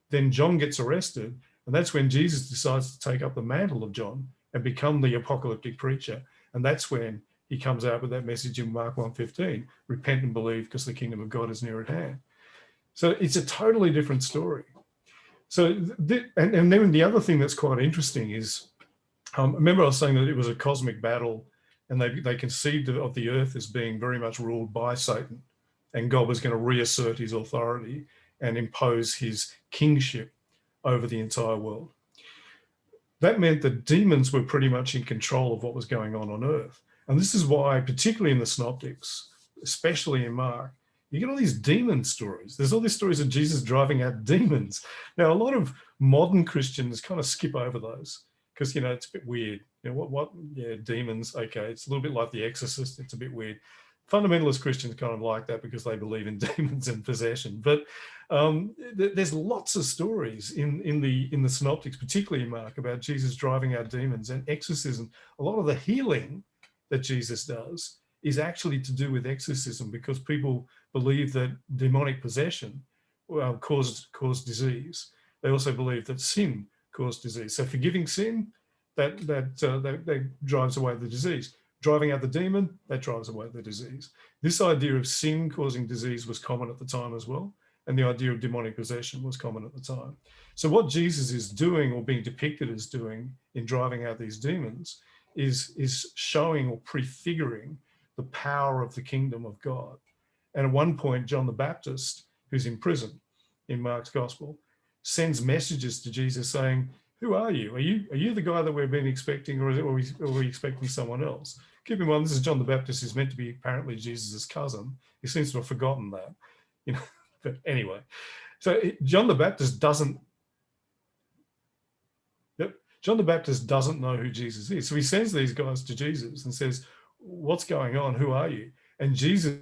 Then John gets arrested. And that's when Jesus decides to take up the mantle of John and become the apocalyptic preacher. And that's when he comes out with that message in Mark 1:15, repent and believe because the kingdom of God is near at hand. So it's a totally different story. So, and then the other thing that's quite interesting is, remember I was saying that it was a cosmic battle and they conceived of the earth as being very much ruled by Satan, and God was going to reassert his authority and impose his kingship over the entire world. That meant that demons were pretty much in control of what was going on earth. And this is why, particularly in the synoptics, especially in Mark, you get all these demon stories. There's all these stories of Jesus driving out demons. Now, a lot of modern Christians kind of skip over those because, it's a bit weird. Demons, okay, it's a little bit like The Exorcist. It's a bit weird. fundamentalist Christians kind of like that because they believe in demons and possession. But there's lots of stories in the synoptics, particularly in Mark, about Jesus driving out demons and exorcism. A lot of the healing that Jesus does is actually to do with exorcism, because people believe that demonic possession caused disease. They also believe that sin caused disease. So forgiving sin, that drives away the disease. Driving out the demon, that drives away the disease. This idea of sin causing disease was common at the time as well. And the idea of demonic possession was common at the time. So what Jesus is doing, or being depicted as doing, in driving out these demons is showing or prefiguring the power of the kingdom of God. And at one point, John the Baptist, who's in prison in Mark's gospel, sends messages to Jesus saying, "Who are you? Are you the guy that we've been expecting, or are we expecting someone else?" Keep in mind, this is John the Baptist, who's meant to be apparently Jesus's cousin. He seems to have forgotten that, you know. But anyway, so John the Baptist doesn't know who Jesus is. So he sends these guys to Jesus and says, "What's going on? Who are you?" And Jesus,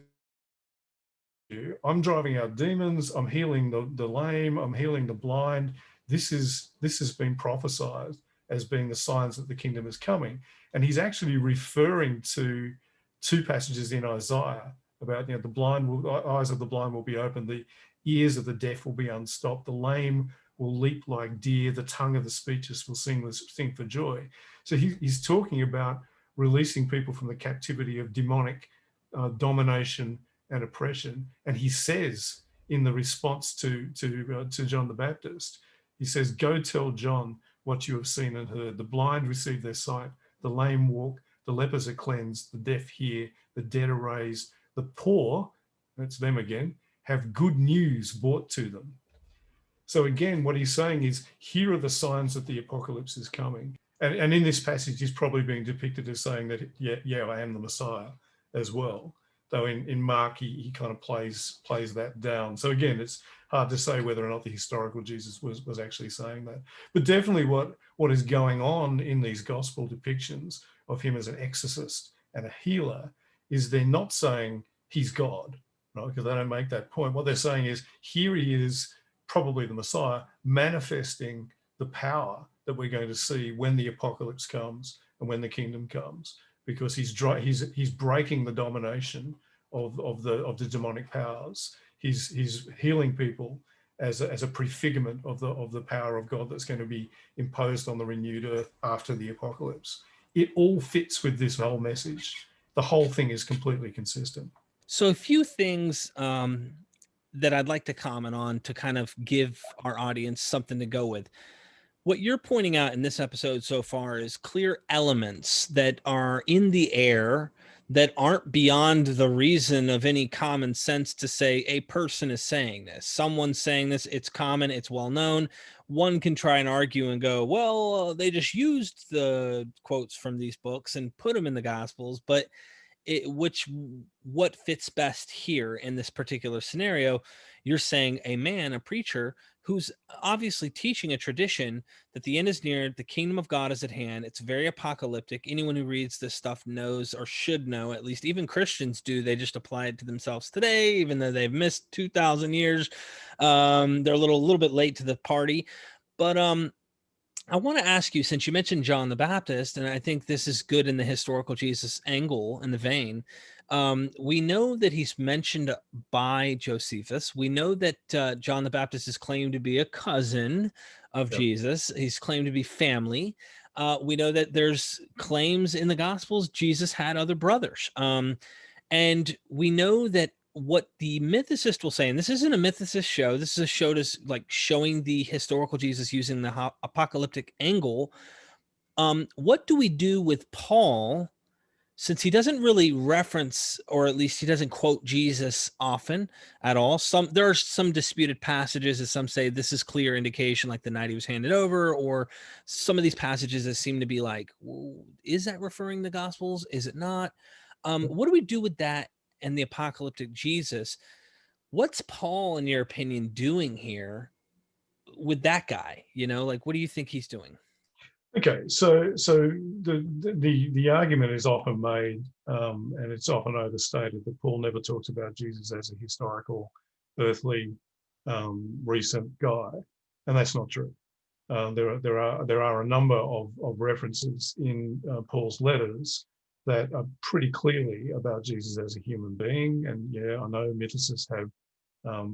"I'm driving out demons. I'm healing the lame. I'm healing the blind. This has been prophesied as being the signs that the kingdom is coming." And he's actually referring to two passages in Isaiah about, the eyes of the blind will be opened, the ears of the deaf will be unstopped, the lame will leap like deer, the tongue of the speechless will sing for joy. So he's talking about releasing people from the captivity of demonic domination and oppression. And he says, in the response to John the Baptist, he says, "Go tell John what you have seen and heard. The blind receive their sight, the lame walk, the lepers are cleansed, the deaf hear, the dead are raised, the poor," that's them again, "have good news brought to them." So again, what he's saying is, here are the signs that the apocalypse is coming. And in this passage, he's probably being depicted as saying that, yeah, I am the Messiah as well. Though in Mark, he kind of plays that down. So again, it's hard to say whether or not the historical Jesus was actually saying that. But definitely what is going on in these gospel depictions of him as an exorcist and a healer is they're not saying he's God, right? Because they don't make that point. What they're saying is, here he is, probably the Messiah, manifesting the power that we're going to see when the apocalypse comes and when the kingdom comes, because he's breaking the domination of the demonic powers. He's healing people as a prefigurement of the power of God that's going to be imposed on the renewed earth after the apocalypse. It all fits with this whole message. The whole thing is completely consistent. So a few things that I'd like to comment on to kind of give our audience something to go with. What you're pointing out in this episode so far is clear elements that are in the air that aren't beyond the reason of any common sense to say a person is saying this. Someone's saying this, it's common, it's well known. One can try and argue and go, well, they just used the quotes from these books and put them in the Gospels, but what fits best here in this particular scenario? You're saying a preacher who's obviously teaching a tradition that the end is near, the kingdom of God is at hand. It's very apocalyptic. Anyone who reads this stuff knows, or should know, at least even Christians do. They just apply it to themselves today, even though they've missed 2,000 years. They're a little bit late to the party. But I want to ask you, since you mentioned John the Baptist, and I think this is good in the historical Jesus angle in the vein. We know that he's mentioned by Josephus. We know that John the Baptist is claimed to be a cousin of Jesus. He's claimed to be family. We know that there's claims in the Gospels Jesus had other brothers. And we know that what the mythicist will say, and this isn't a mythicist show, this is a show to like showing the historical Jesus using the apocalyptic angle. What do we do with Paul, since he doesn't really reference, or at least he doesn't quote Jesus often at all? There are some disputed passages that some say this is clear indication, like the night he was handed over, or some of these passages that seem to be like, is that referring to the Gospels? Is it not? What do we do with that and the apocalyptic Jesus? What's Paul, in your opinion, doing here with that guy? Like, what do you think he's doing? Okay, so the argument is often made, and it's often overstated, that Paul never talks about Jesus as a historical, earthly, recent guy, and that's not true. There are a number of references in Paul's letters that are pretty clearly about Jesus as a human being, and yeah, I know mythicists have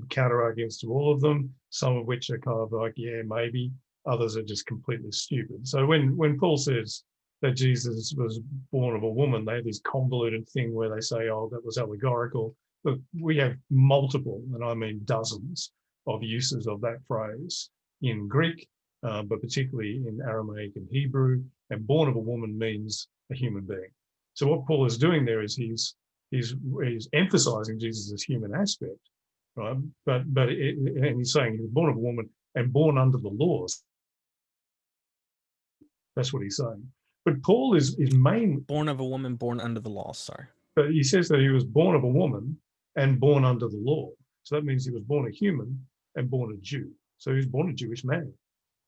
counter arguments to all of them, some of which are kind of like, yeah, maybe. Others are just completely stupid. So when Paul says that Jesus was born of a woman, they have this convoluted thing where they say, oh, that was allegorical. But we have multiple, and I mean dozens, of uses of that phrase in Greek, but particularly in Aramaic and Hebrew. And born of a woman means a human being. So what Paul is doing there is he's emphasizing Jesus' human aspect, right? And he's saying he was born of a woman and born under the laws. That's what he's saying. But Paul is mainly born of a woman, born under the law. Sorry. But he says that he was born of a woman and born under the law. So that means he was born a human and born a Jew. So he was born a Jewish man.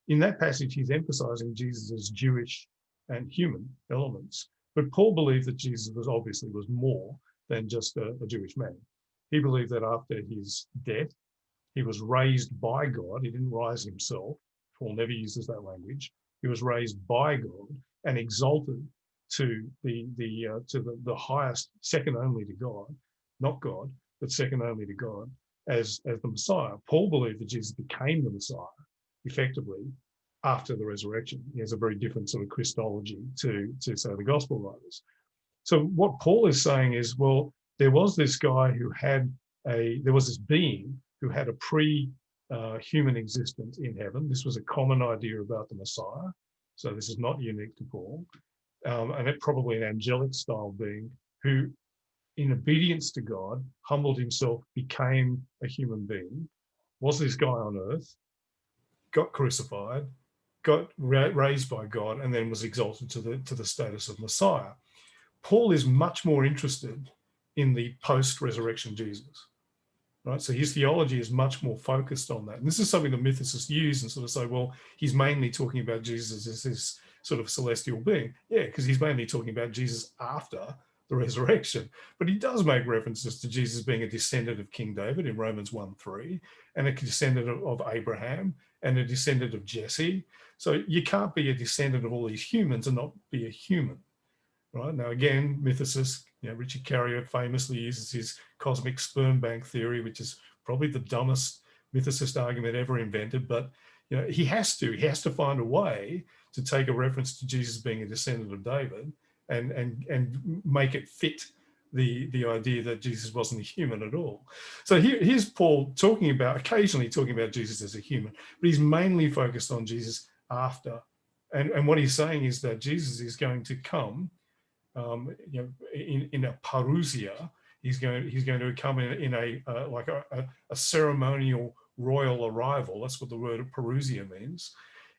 In that passage, he's emphasizing Jesus' Jewish and human elements. But Paul believed that Jesus was more than just a Jewish man. He believed that after his death, he was raised by God. He didn't rise himself. Paul never uses that language. He was raised by God and exalted to the highest, second only to God, not God, but second only to God, as the Messiah. Paul believed that Jesus became the Messiah effectively after the resurrection. He has a very different sort of Christology to say the gospel writers. So what Paul is saying is, well, there was this guy there was this being who had a human existence in heaven. This was a common idea about the Messiah. So this is not unique to Paul. And it probably an angelic style being who, in obedience to God, humbled himself, became a human being, was this guy on earth, got crucified, got raised by God, and then was exalted to the status of Messiah. Paul is much more interested in the post-resurrection Jesus. Right, so his theology is much more focused on that. And this is something the mythicists use and sort of say, well, he's mainly talking about Jesus as this sort of celestial being. Yeah, because he's mainly talking about Jesus after the resurrection. But he does make references to Jesus being a descendant of King David in Romans 1:3, and a descendant of Abraham, and a descendant of Jesse. So you can't be a descendant of all these humans and not be a human. Right, now, again, mythicists, Richard Carrier famously uses his cosmic sperm bank theory, which is probably the dumbest mythicist argument ever invented. But he has to find a way to take a reference to Jesus being a descendant of David and make it fit the idea that Jesus wasn't a human at all. So here's Paul occasionally talking about Jesus as a human, but he's mainly focused on Jesus after. And what he's saying is that Jesus is going to come in a parousia. He's going to come in a ceremonial royal arrival. That's what the word parousia means,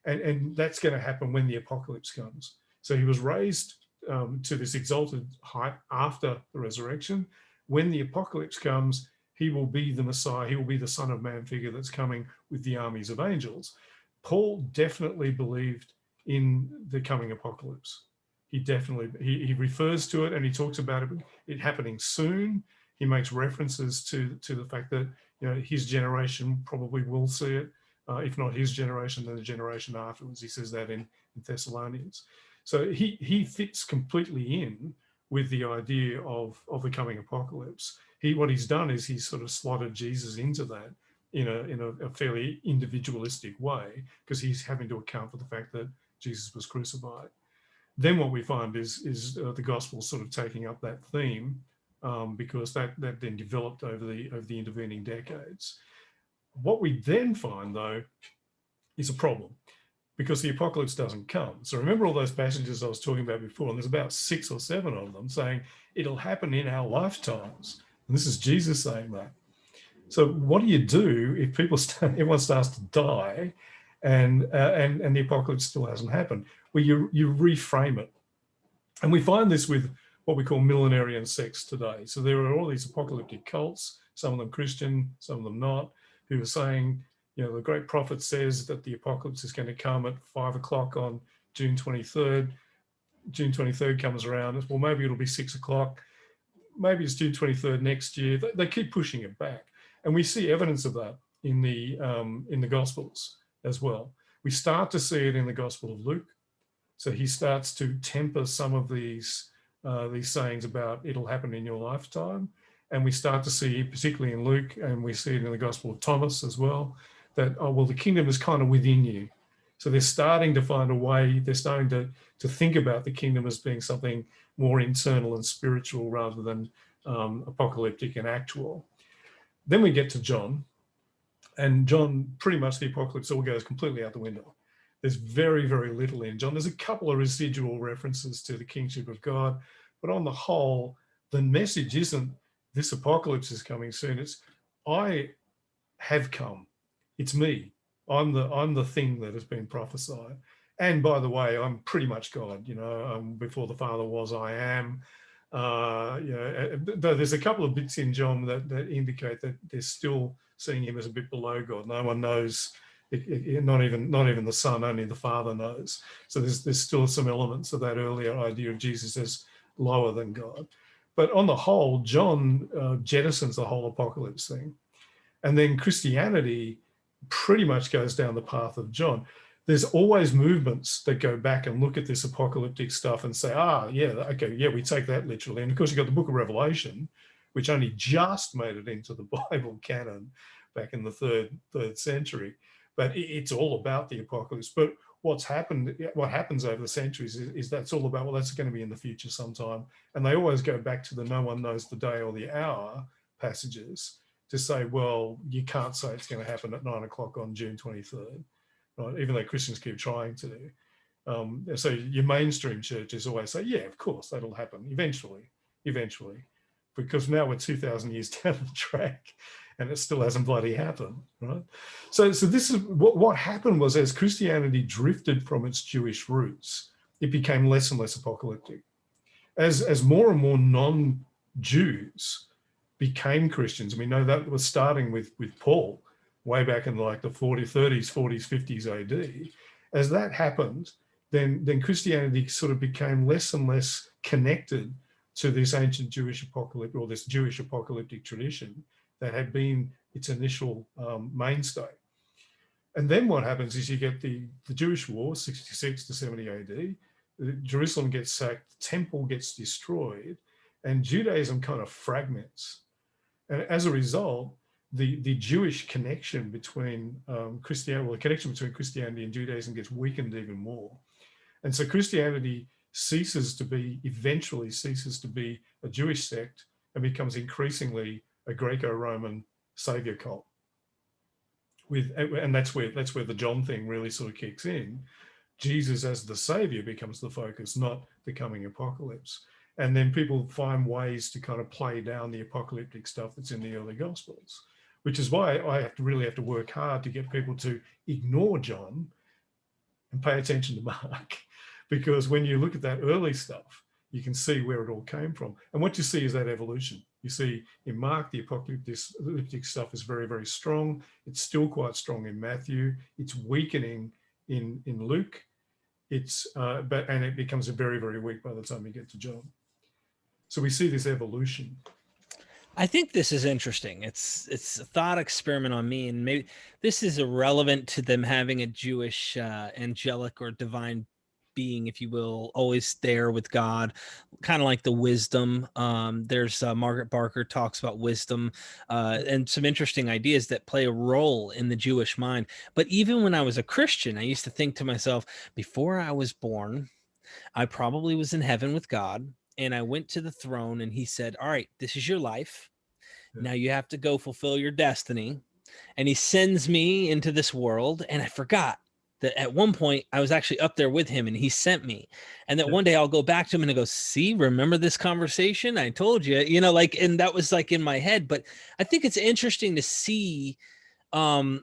and that's going to happen when the apocalypse comes. So he was raised to this exalted height after the resurrection. When the apocalypse comes, he will be the Messiah. He will be the Son of Man figure that's coming with the armies of angels. Paul definitely believed in the coming apocalypse. He refers to it, and he talks about it happening soon. He makes references to the fact that his generation probably will see it, if not his generation, then the generation afterwards. He says that in Thessalonians. So he fits completely in with the idea of the coming apocalypse. What he's done is he's sort of slotted Jesus into that in a fairly individualistic way, because he's having to account for the fact that Jesus was crucified. Then what we find is the gospel sort of taking up that theme, because that then developed over the intervening decades. What we then find, though, is a problem, because the apocalypse doesn't come. So remember all those passages I was talking about before, and there's about 6 or 7 of them saying it'll happen in our lifetimes. And this is Jesus saying that. So what do you do if everyone starts to die, and the apocalypse still hasn't happened? Well, you reframe it. And we find this with what we call millenarian sects today. So there are all these apocalyptic cults, some of them Christian, some of them not, who are saying, the great prophet says that the apocalypse is going to come at 5 o'clock on June 23rd. June 23rd comes around. Well, maybe it'll be 6 o'clock. Maybe it's June 23rd next year. They keep pushing it back. And we see evidence of that in the Gospels as well. We start to see it in the Gospel of Luke. So he starts to temper some of these sayings about it'll happen in your lifetime. And we start to see, particularly in Luke, and we see it in the Gospel of Thomas as well, that, oh, well, the kingdom is kind of within you. So they're starting to find a way, they're starting to think about the kingdom as being something more internal and spiritual rather than apocalyptic and actual. Then we get to John, and John, pretty much the apocalypse all goes completely out the window. There's very, very little in John. There's a couple of residual references to the kingship of God, but on the whole, the message isn't this apocalypse is coming soon. It's I have come. It's me. I'm the thing that has been prophesied. And by the way, I'm pretty much God. Before the Father was, I am. Though there's a couple of bits in John that indicate that they're still seeing him as a bit below God. No one knows. Not even the Son, only the Father knows. So there's still some elements of that earlier idea of Jesus as lower than God. But on the whole, John jettisons the whole apocalypse thing. And then Christianity pretty much goes down the path of John. There's always movements that go back and look at this apocalyptic stuff and say, we take that literally. And of course, you've got the book of Revelation, which only just made it into the Bible canon back in the third century. But it's all about the apocalypse. But what happens over the centuries is that's all about, well, that's going to be in the future sometime. And they always go back to the no one knows the day or the hour passages to say, well, you can't say it's going to happen at 9 o'clock on June 23rd, right? Even though Christians keep trying to. So your mainstream churches always say, yeah, of course, that'll happen eventually, because now we're 2,000 years down the track and it still hasn't bloody happened, right? So this is what happened was, as Christianity drifted from its Jewish roots, it became less and less apocalyptic. As more and more non-Jews became Christians, we know that was starting with Paul way back in like the 40s, 50s AD. As that happened, then Christianity sort of became less and less connected to this ancient Jewish apocalyptic, or this Jewish apocalyptic tradition that had been its initial mainstay. And then what happens is you get the Jewish War, 66 to 70 AD, Jerusalem gets sacked, the temple gets destroyed, and Judaism kind of fragments. And as a result, the Jewish connection between Christianity, the connection between Christianity and Judaism gets weakened even more. And so Christianity eventually ceases to be a Jewish sect and becomes increasingly a Greco-Roman savior cult. And that's where the John thing really sort of kicks in. Jesus as the savior becomes the focus, not the coming apocalypse. And then people find ways to kind of play down the apocalyptic stuff that's in the early Gospels, which is why I really have to work hard to get people to ignore John and pay attention to Mark. Because when you look at that early stuff, you can see where it all came from. And what you see is that evolution. You see in Mark, the apocalyptic stuff is very, very strong. It's still quite strong in Matthew. It's weakening in Luke. And it becomes very, very weak by the time you get to John. So we see this evolution. I think this is interesting. It's a thought experiment on me, and maybe this is irrelevant to them having a Jewish angelic or divine being, if you will, always there with God, kind of like the wisdom. There's Margaret Barker talks about wisdom and some interesting ideas that play a role in the Jewish mind. But even when I was a Christian, I used to think to myself, before I was born, I probably was in heaven with God, and I went to the throne and he said, all right, this is your life. Now you have to go fulfill your destiny. And he sends me into this world, and I forgot that at one point I was actually up there with him and he sent me, and that one day I'll go back to him and I go, see, remember this conversation? I told you, and that was like in my head. But I think it's interesting to see, was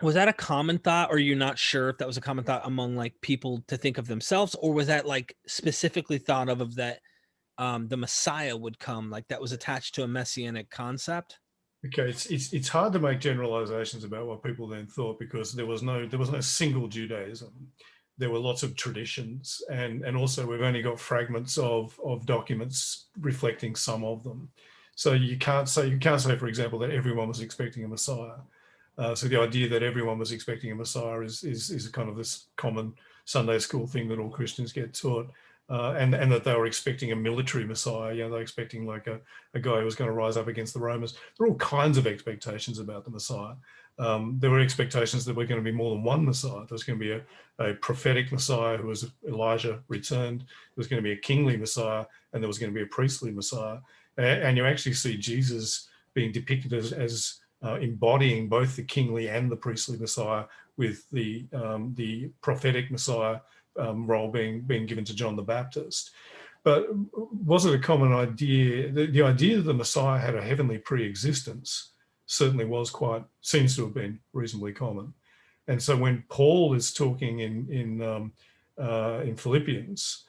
that a common thought, or you're not sure if that was a common thought among like people to think of themselves, or was that like specifically thought of that the Messiah would come, like that was attached to a messianic concept? Okay, it's hard to make generalizations about what people then thought, because there was no single Judaism. there were lots of traditions, and also we've only got fragments of documents reflecting some of them. So you can't say, for example, that everyone was expecting a Messiah. So the idea that everyone was expecting a Messiah is kind of this common Sunday school thing that all Christians get taught, and that they were expecting a military Messiah. You know, they're expecting like a guy who was going to rise up against the Romans. There are all kinds of expectations about the Messiah. There were expectations that we're going to be more than one Messiah. There's going to be a prophetic Messiah who was Elijah returned. There was going to be a kingly Messiah, and there was going to be a priestly Messiah. And you actually see Jesus being depicted as embodying both the kingly and the priestly Messiah, with the prophetic Messiah role being given to John the Baptist. But was it a common idea? The idea that the Messiah had a heavenly pre-existence certainly seems to have been reasonably common. And so when Paul is talking in Philippians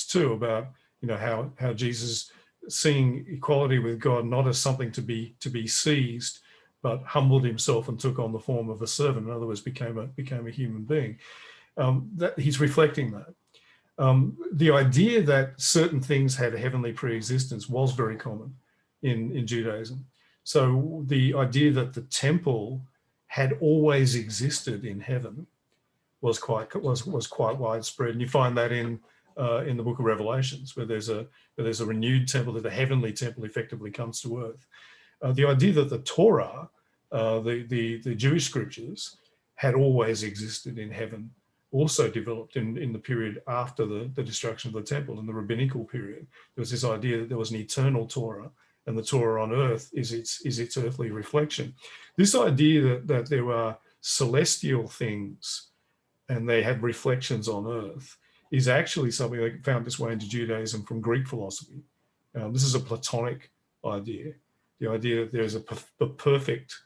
2 about, you know, how Jesus, seeing equality with God not as something to be seized, but humbled himself and took on the form of a servant, in other words, became a human being, that he's reflecting that. The idea that certain things had a heavenly pre-existence was very common in Judaism. So the idea that the temple had always existed in heaven was quite widespread, and you find that in the book of Revelations, where there's a renewed temple, that the heavenly temple effectively comes to earth. The idea that the Torah, the Jewish scriptures, had always existed in heaven also developed in the period after the destruction of the temple, in the rabbinical period. There was this idea that there was an eternal Torah, and the Torah on earth is its earthly reflection. This idea that there were celestial things and they had reflections on earth is actually something that found its way into Judaism from Greek philosophy. This is a Platonic idea, the idea that there's a perfect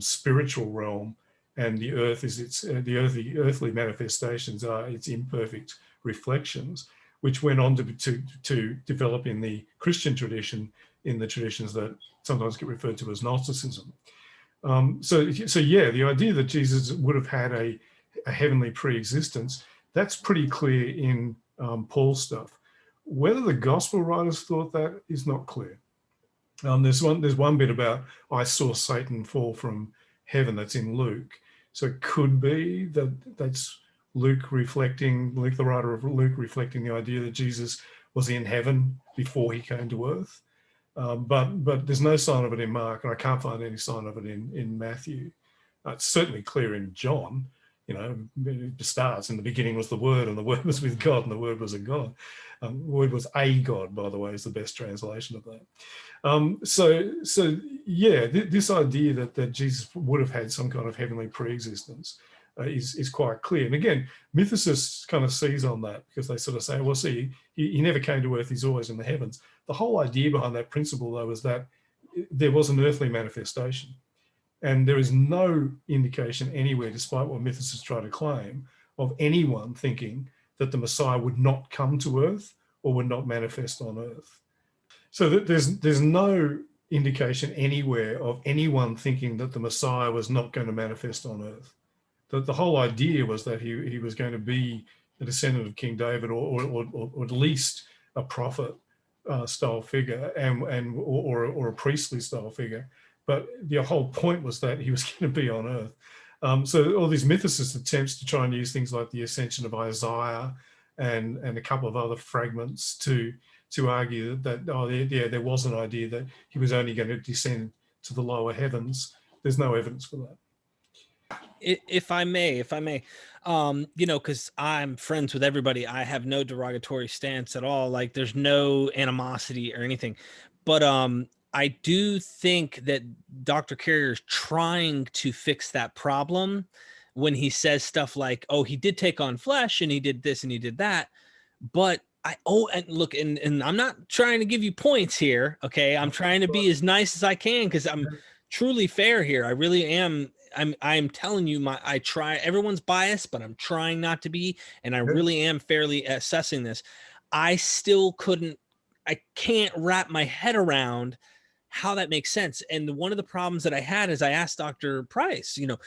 spiritual realm, and the earth is the earthly manifestations are its imperfect reflections, which went on to develop in the Christian tradition, in the traditions that sometimes get referred to as Gnosticism. So yeah, the idea that Jesus would have had a heavenly pre-existence, that's pretty clear in Paul's stuff. Whether the gospel writers thought that is not clear. There's one bit about, I saw Satan fall from heaven, that's in Luke. So it could be that that's Luke, the writer of Luke, reflecting the idea that Jesus was in heaven before he came to earth. But there's no sign of it in Mark, and I can't find any sign of it in Matthew. It's certainly clear in John. You know, it starts, in the beginning was the Word, and the Word was with God, and the Word was a God. The Word was a God, by the way, is the best translation of that. So yeah, this idea that Jesus would have had some kind of heavenly pre-existence is quite clear. And again, mythicists kind of seize on that, because they sort of say, well, see, he never came to earth, he's always in the heavens. The whole idea behind that principle, though, is that there was an earthly manifestation. And there is no indication anywhere, despite what mythicists try to claim, of anyone thinking that the Messiah would not come to earth or would not manifest on earth. So there's no indication anywhere of anyone thinking that the Messiah was not going to manifest on earth. That the whole idea was that he was going to be the descendant of King David, or at least a prophet style figure, or a priestly style figure. But the whole point was that he was going to be on earth. So all these mythicist attempts to try and use things like the ascension of Isaiah and a couple of other fragments to argue that there was an idea that he was only going to descend to the lower heavens. There's no evidence for that. If I may, you know, because I'm friends with everybody, I have no derogatory stance at all. Like, there's no animosity or anything, but I do think that Dr. Carrier is trying to fix that problem when he says stuff like, oh, he did take on flesh and he did this and he did that. But and look, and I'm not trying to give you points here. Okay. I'm trying to be as nice as I can, because I'm truly fair here. I really am. I'm telling you, I try, everyone's biased, but I'm trying not to be, and I really am fairly assessing this. I can't wrap my head around how that makes sense. And one of the problems that I had is I asked Dr. Price, you know,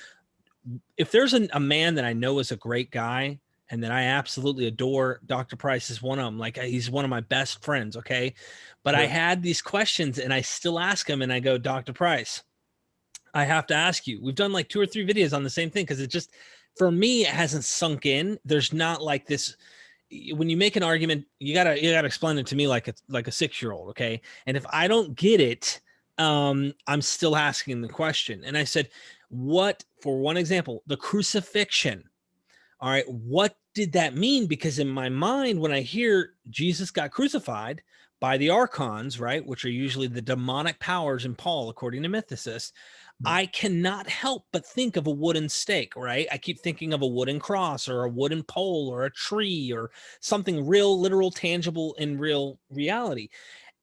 if there's a man that I know is a great guy, and that I absolutely adore. Dr. Price is one of them. Like, he's one of my best friends. Okay. But I had these questions and I still ask him, and I go, Dr. Price, I have to ask you. We've done like 2 or 3 videos on the same thing, because it just, for me, it hasn't sunk in. There's not like this. When you make an argument, you gotta explain it to me like it's like a 6-year-old. Okay. And if I don't get it, I'm still asking the question. And I said, what, for one example, the crucifixion. All right. What did that mean? Because in my mind, when I hear Jesus got crucified by the archons, right, which are usually the demonic powers in Paul, according to mythicists, I cannot help but think of a wooden stake, right? I keep thinking of a wooden cross or a wooden pole or a tree or something real, literal, tangible in real reality.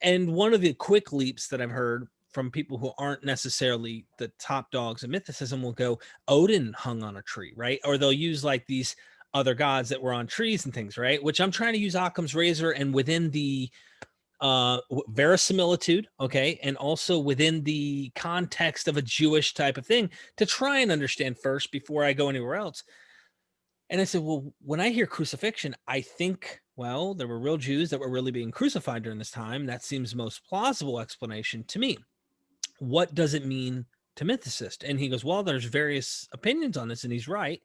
And one of the quick leaps that I've heard from people who aren't necessarily the top dogs in mythicism will go, Odin hung on a tree, right? Or they'll use like these other gods that were on trees and things, right? Which I'm trying to use Occam's razor and within the verisimilitude, okay, and also within the context of a Jewish type of thing to try and understand first before I go anywhere else. And I said, well, when I hear crucifixion, I think, well, there were real Jews that were really being crucified during this time. That seems the most plausible explanation to me. What does it mean to mythicists? And he goes, well, there's various opinions on this, and he's right.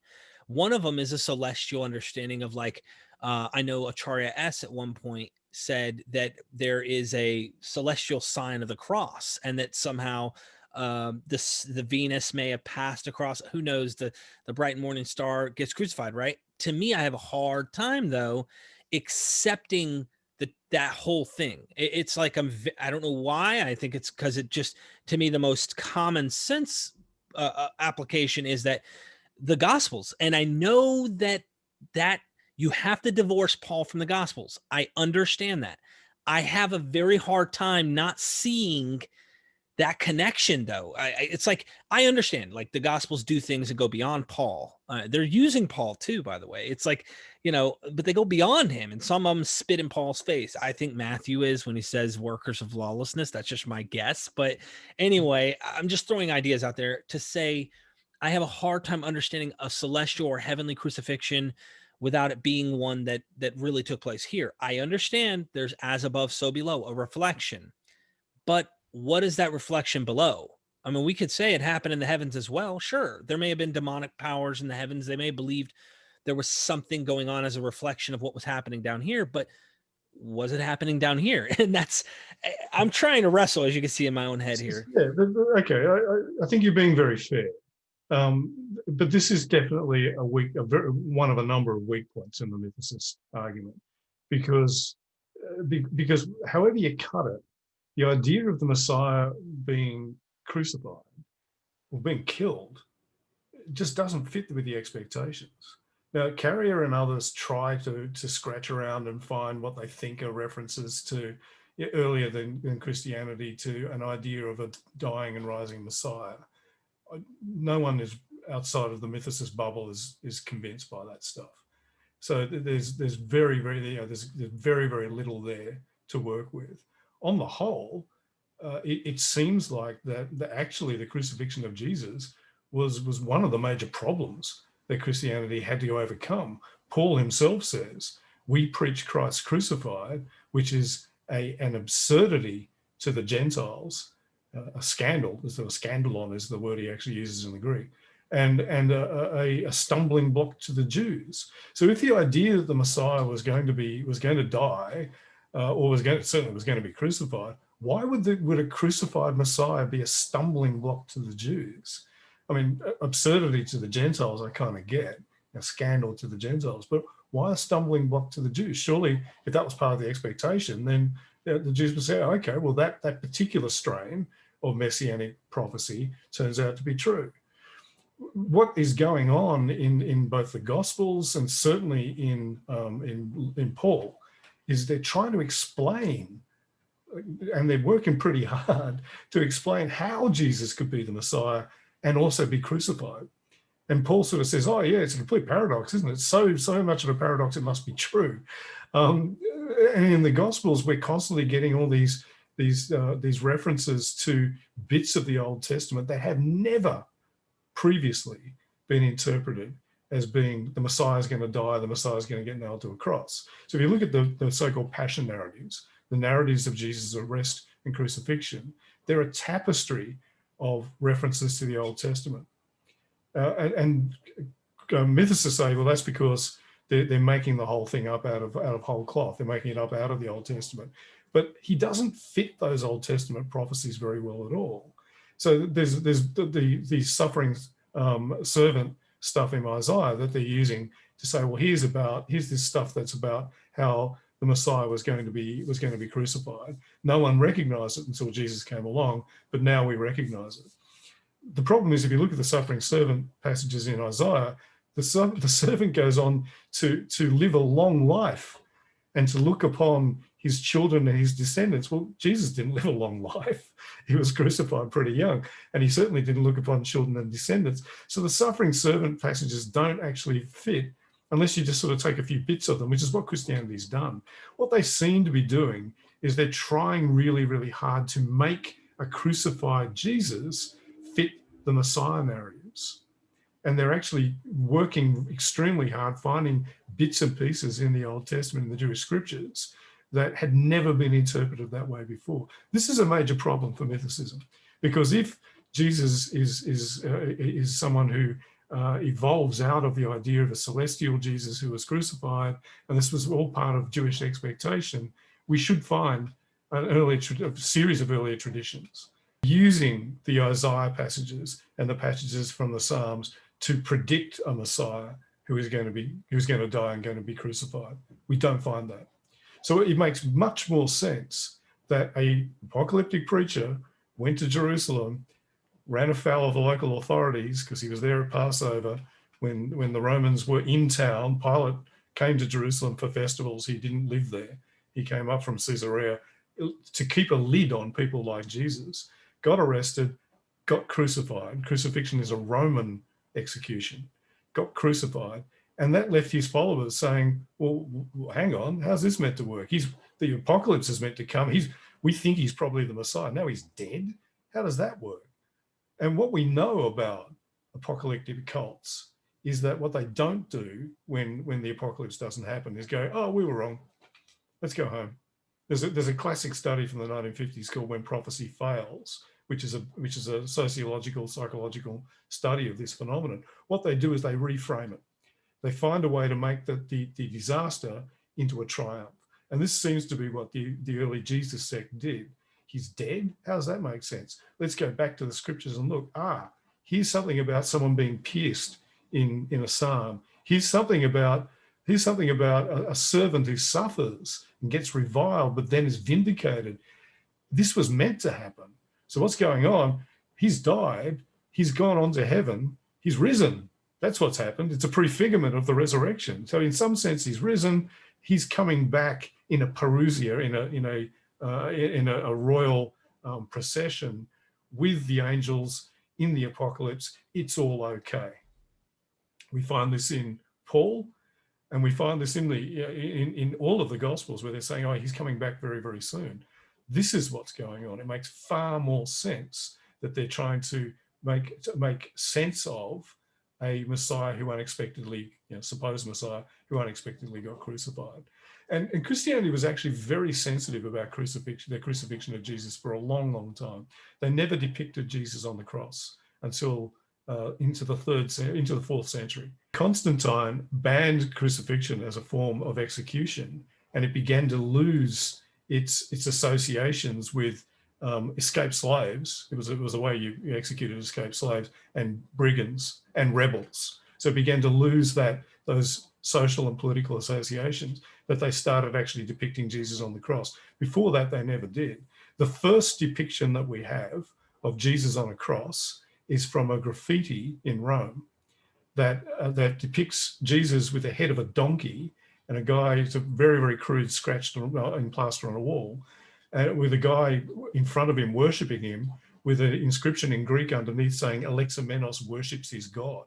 One of them is a celestial understanding of like, I know Acharya S at one point said that there is a celestial sign of the cross, and that somehow the Venus may have passed across. Who knows? The bright morning star gets crucified, right? To me, I have a hard time though accepting that whole thing. It's like I don't know why. I think it's because it just, to me, the most common sense application is that the Gospels, and I know that you have to divorce Paul from the Gospels. I understand that. I have a very hard time not seeing that connection though. It's like, I understand like the Gospels do things that go beyond Paul. They're using Paul too, by the way. It's like, but they go beyond him, and some of them spit in Paul's face. I think Matthew is, when he says workers of lawlessness. That's just my guess. But anyway, I'm just throwing ideas out there to say I have a hard time understanding a celestial or heavenly crucifixion without it being one that really took place here. I understand there's as above, so below, a reflection. But what is that reflection below? I mean, we could say it happened in the heavens as well. Sure, there may have been demonic powers in the heavens. They may have believed there was something going on as a reflection of what was happening down here, but was it happening down here? And I'm trying to wrestle, as you can see in my own head here. Yeah, okay. I think you're being very fair. But this is definitely one of a number of weak points in the mythicist argument, because however you cut it, the idea of the Messiah being crucified or being killed just doesn't fit with the expectations. Now, Carrier and others try to scratch around and find what they think are references to earlier than Christianity to an idea of a dying and rising Messiah. No one is outside of the mythicist bubble is convinced by that stuff. So there's very very little there to work with. On the whole, it seems like that actually the crucifixion of Jesus was one of the major problems that Christianity had to overcome. Paul himself says, we preach Christ crucified, which is an absurdity to the Gentiles, a scandal, a scandalon is the word he actually uses in the Greek, and a stumbling block to the Jews. So if the idea that the Messiah was going to die, or certainly was going to be crucified, why would a crucified Messiah be a stumbling block to the Jews? I mean, absurdity to the Gentiles I kind of get, a scandal to the Gentiles, but why a stumbling block to the Jews? Surely, if that was part of the expectation, then the Jews would say, okay, well, that particular strain of messianic prophecy turns out to be true. What is going on in both the Gospels and certainly in Paul is they're trying to explain, and they're working pretty hard to explain how Jesus could be the Messiah and also be crucified. And Paul sort of says, oh yeah, it's a complete paradox, isn't it? So much of a paradox, it must be true. And in the Gospels, we're constantly getting all these references to bits of the Old Testament that have never previously been interpreted as being the Messiah is going to die, the Messiah is going to get nailed to a cross. So if you look at the so-called passion narratives, the narratives of Jesus' arrest and crucifixion, they're a tapestry of references to the Old Testament. And mythicists say, well, that's because they're making the whole thing up out of whole cloth. They're making it up out of the Old Testament. But he doesn't fit those Old Testament prophecies very well at all. So there's the suffering servant stuff in Isaiah that they're using to say, well, here's this stuff that's about how the Messiah was going to be crucified. No one recognized it until Jesus came along, but now we recognize it. The problem is, if you look at the suffering servant passages in Isaiah, the servant goes on to live a long life and to look upon his children and his descendants. Well, Jesus didn't live a long life. He was crucified pretty young, and he certainly didn't look upon children and descendants. So the suffering servant passages don't actually fit unless you just sort of take a few bits of them, which is what Christianity's done. What they seem to be doing is they're trying really, really hard to make a crucified Jesus fit the Messiah narratives. And they're actually working extremely hard, finding bits and pieces in the Old Testament and the Jewish scriptures that had never been interpreted that way before. This is a major problem for mythicism, because if Jesus is someone who evolves out of the idea of a celestial Jesus who was crucified, and this was all part of Jewish expectation, we should find a series of earlier traditions using the Isaiah passages and the passages from the Psalms to predict a Messiah who is going to die and going to be crucified. We don't find that. So it makes much more sense that a apocalyptic preacher went to Jerusalem, ran afoul of the local authorities because he was there at Passover when the Romans were in town. Pilate came to Jerusalem for festivals. He didn't live there. He came up from Caesarea to keep a lid on people like Jesus, got arrested, got crucified. Crucifixion is a Roman execution, got crucified. And that left his followers saying, well, hang on, how's this meant to work? The apocalypse is meant to come. We think he's probably the Messiah. Now he's dead. How does that work? And what we know about apocalyptic cults is that what they don't do when the apocalypse doesn't happen is go, oh, we were wrong. Let's go home. There's a classic study from the 1950s called When Prophecy Fails, which is a sociological, psychological study of this phenomenon. What they do is they reframe it. They find a way to make the disaster into a triumph. And this seems to be what the early Jesus sect did. He's dead? How does that make sense? Let's go back to the scriptures and look. Here's something about someone being pierced in a psalm. Here's something about a servant who suffers and gets reviled, but then is vindicated. This was meant to happen. So what's going on? He's died. He's gone on to heaven. He's risen. That's what's happened. It's a prefigurement of the resurrection. So in some sense, he's risen. He's coming back in a parousia, in a royal procession with the angels in the apocalypse. It's all okay. We find this in Paul, and we find this in all of the Gospels where they're saying, oh, he's coming back very, very soon. This is what's going on. It makes far more sense that they're trying to make sense of a Messiah who unexpectedly, supposed Messiah who unexpectedly got crucified. And Christianity was actually very sensitive about their crucifixion of Jesus for a long, long time. They never depicted Jesus on the cross until into the 4th century. Constantine banned crucifixion as a form of execution, and it began to lose its associations with escaped slaves. It was a way you executed escaped slaves and brigands and rebels. So it began to lose those social and political associations, that they started actually depicting Jesus on the cross. Before that, they never did. The first depiction that we have of Jesus on a cross is from a graffiti in Rome that depicts Jesus with the head of a donkey and a guy, it's a very, very crude scratched in plaster on a wall, with a guy in front of him worshipping him with an inscription in Greek underneath saying Alexamenos worships his God.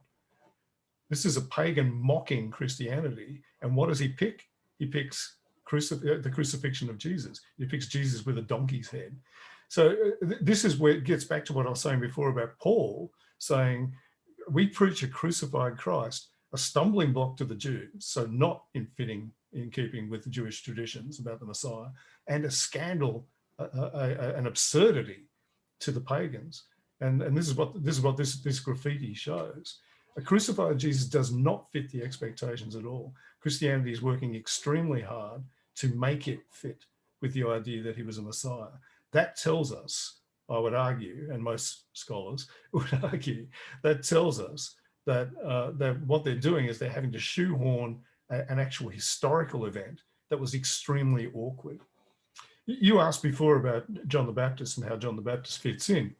This is a pagan mocking Christianity. And what does he pick? He picks the crucifixion of Jesus. He picks Jesus with a donkey's head. So this is where it gets back to what I was saying before about Paul saying, we preach a crucified Christ, a stumbling block to the Jews, so not in keeping with the Jewish traditions about the Messiah, and a scandal, an absurdity to the pagans. And this is what this graffiti shows. A crucified Jesus does not fit the expectations at all. Christianity is working extremely hard to make it fit with the idea that he was a Messiah. That tells us, I would argue, and most scholars would argue, that tells us that, that what they're doing is they're having to shoehorn an actual historical event that was extremely awkward. You asked before about John the Baptist and how John the Baptist fits in.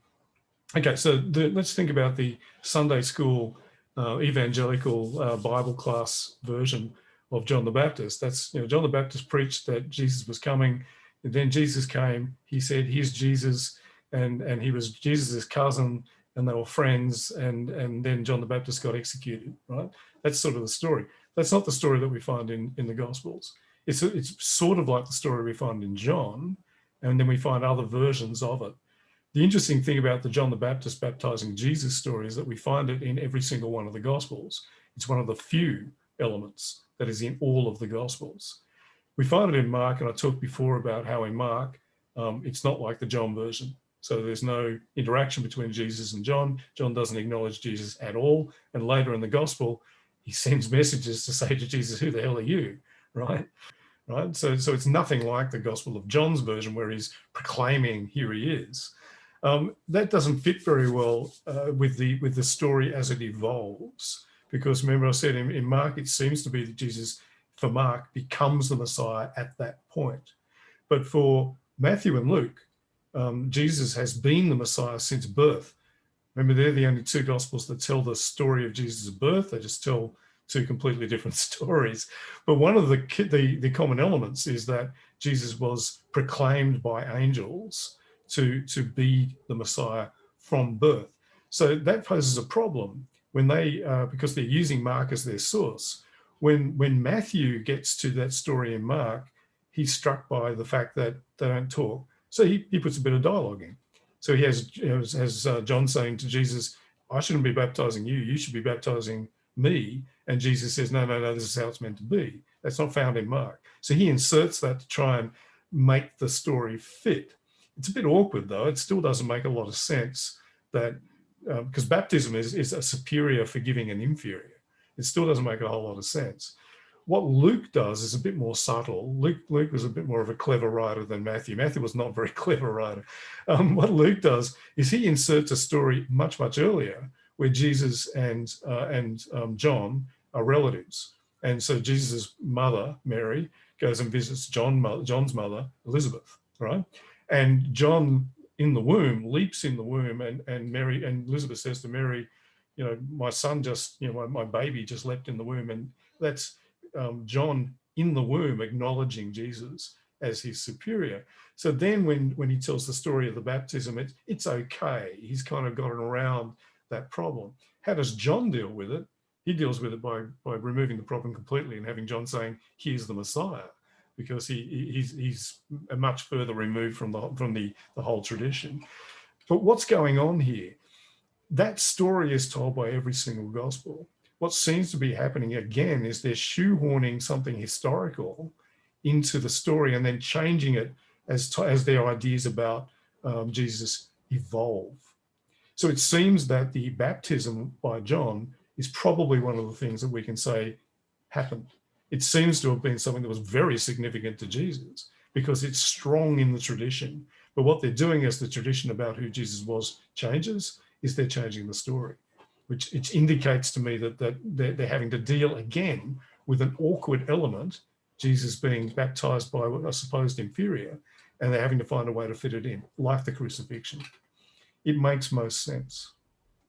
Okay, so let's think about the Sunday school evangelical Bible class version of John the Baptist. That's, John the Baptist preached that Jesus was coming, and then Jesus came. He said, "Here's Jesus," and he was Jesus's cousin, and they were friends, and then John the Baptist got executed. Right? That's sort of the story. That's not the story that we find in the Gospels. It's sort of like the story we find in John, and then we find other versions of it. The interesting thing about the John the Baptist baptizing Jesus story is that we find it in every single one of the Gospels. It's one of the few elements that is in all of the Gospels. We find it in Mark, and I talked before about how in Mark, it's not like the John version. So there's no interaction between Jesus and John. John doesn't acknowledge Jesus at all. And later in the Gospel, he sends messages to say to Jesus, "Who the hell are you?" Right? So it's nothing like the Gospel of John's version where he's proclaiming, "Here he is." That doesn't fit very well with the story as it evolves, because remember I said in Mark it seems to be that Jesus, for Mark, becomes the Messiah at that point, but for Matthew and Luke, Jesus has been the Messiah since birth. Remember, they're the only two Gospels that tell the story of Jesus' birth. They just tell two completely different stories, but one of the common elements is that Jesus was proclaimed by angels to be the Messiah from birth. So that poses a problem when they, because they're using Mark as their source. When Matthew gets to that story in Mark, he's struck by the fact that they don't talk. So he puts a bit of dialogue in. So he has, John saying to Jesus, "I shouldn't be baptizing you, you should be baptizing me." And Jesus says, no, this is how it's meant to be. That's not found in Mark. So he inserts that to try and make the story fit. It's a bit awkward, though. It still doesn't make a lot of sense that, because baptism is a superior forgiving an inferior. It still doesn't make a whole lot of sense. What Luke does is a bit more subtle. Luke was a bit more of a clever writer than Matthew. Matthew was not a very clever writer. What Luke does is he inserts a story much, much earlier where Jesus and John are relatives. And so Jesus' mother, Mary, goes and visits John's mother, Elizabeth, right? And John in the womb leaps in the womb, and Mary and Elizabeth says to Mary, my son just, my baby just leapt in the womb. And that's John in the womb acknowledging Jesus as his superior. So then when he tells the story of the baptism, it's okay. He's kind of gotten around that problem. How does John deal with it? He deals with it by removing the problem completely and having John saying, "Here's the Messiah," because he's much further removed from the whole tradition. But what's going on here? That story is told by every single gospel. What seems to be happening again is they're shoehorning something historical into the story and then changing it as their ideas about Jesus evolve. So it seems that the baptism by John is probably one of the things that we can say happened. It seems to have been something that was very significant to Jesus because it's strong in the tradition. But what they're doing as the tradition about who Jesus was changes, is they're changing the story, which it indicates to me that they're having to deal again with an awkward element, Jesus being baptized by a supposed inferior, and they're having to find a way to fit it in, like the crucifixion. It makes most sense.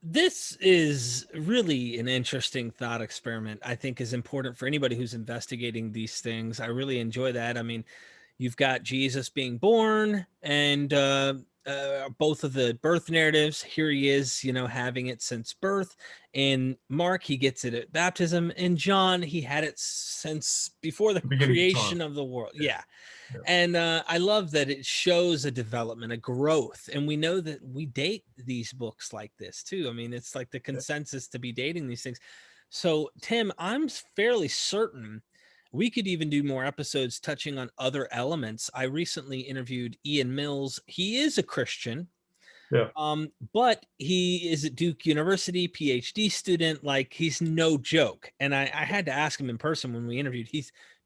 This is really an interesting thought experiment. I think is important for anybody who's investigating these things. I really enjoy that. I mean, you've got Jesus being born and both of the birth narratives. Here he is, having it since birth. In Mark, he gets it at baptism. In John, he had it since before the creation of the world. Yeah. And I love that it shows a development, a growth. And we know that we date these books like this too. I mean, it's like the consensus to be dating these things. So, Tim, I'm fairly certain we could even do more episodes touching on other elements. I recently interviewed Ian Mills. He is a Christian, Yeah. but he is at Duke University, PhD student. Like, he's no joke. And I had to ask him in person when we interviewed.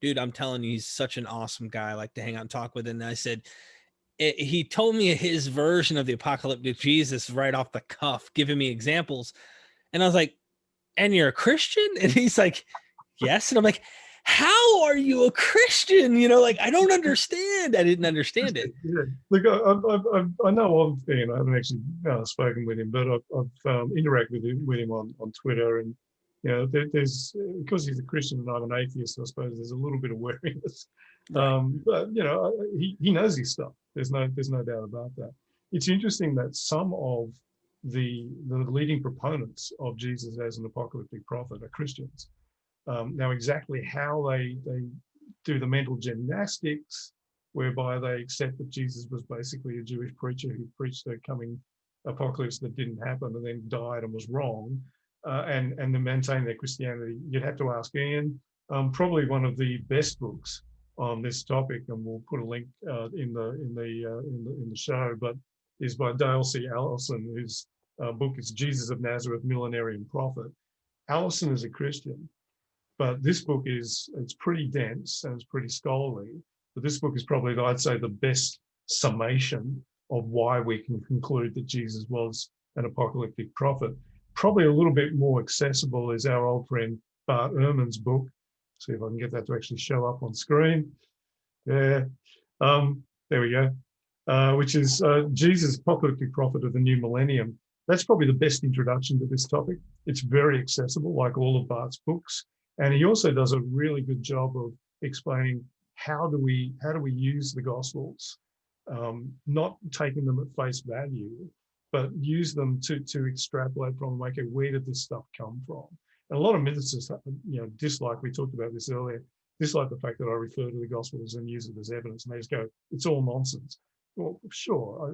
Dude, I'm telling you, he's such an awesome guy. I like to hang out and talk with. And I said, he told me his version of the apocalyptic Jesus right off the cuff, giving me examples. And I was like, and you're a Christian? And he's like, yes. And I'm like, how are you a Christian? You know, like, I don't understand. I didn't understand it. Yeah. Look, I know of Ian. I haven't actually spoken with him, but I've interacted with him on Twitter, and you know, there's because he's a Christian and I'm an atheist. I suppose there's a little bit of wariness, Right. but you know, he knows his stuff. There's no doubt about that. It's interesting that some of the leading proponents of Jesus as an apocalyptic prophet are Christians. Now, exactly how they do the mental gymnastics, whereby they accept that Jesus was basically a Jewish preacher who preached the coming apocalypse that didn't happen and then died and was wrong, and to maintain their Christianity, you'd have to ask Ian. Probably one of the best books on this topic, and we'll put a link in the show, but is by Dale C. Allison, whose book is Jesus of Nazareth, Millenarian Prophet. Allison is a Christian. But this book it's pretty dense and it's pretty scholarly. But this book is probably, I'd say, the best summation of why we can conclude that Jesus was an apocalyptic prophet. Probably a little bit more accessible is our old friend Bart Ehrman's book. See if I can get that to actually show up on screen. Yeah, there we go. Which is Jesus, Apocalyptic Prophet of the New Millennium. That's probably the best introduction to this topic. It's very accessible, like all of Bart's books. And he also does a really good job of explaining how do we use the Gospels, not taking them at face value, but use them to extrapolate from, okay, where did this stuff come from? And a lot of mythicists, dislike, we talked about this earlier, dislike the fact that I refer to the Gospels and use it as evidence, and they just go, it's all nonsense. Well, sure,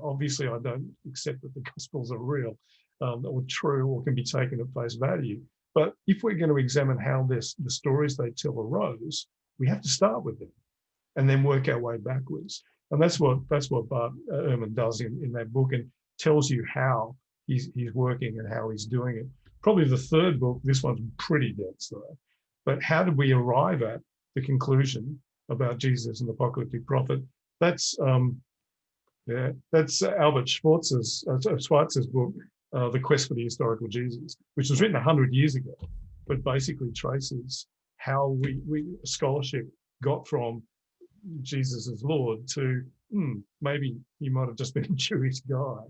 obviously I don't accept that the Gospels are real or true or can be taken at face value. But if we're going to examine how the stories they tell arose, we have to start with them and then work our way backwards. And that's what Bart Ehrman does in that book, and tells you how he's working and how he's doing it. Probably the third book, this one's pretty dense though. But how did we arrive at the conclusion about Jesus and the apocalyptic prophet? That's Albert Schweitzer's book, The Quest for the Historical Jesus, which was written 100 years ago, but basically traces how we scholarship got from Jesus as Lord to maybe he might have just been a Jewish guy.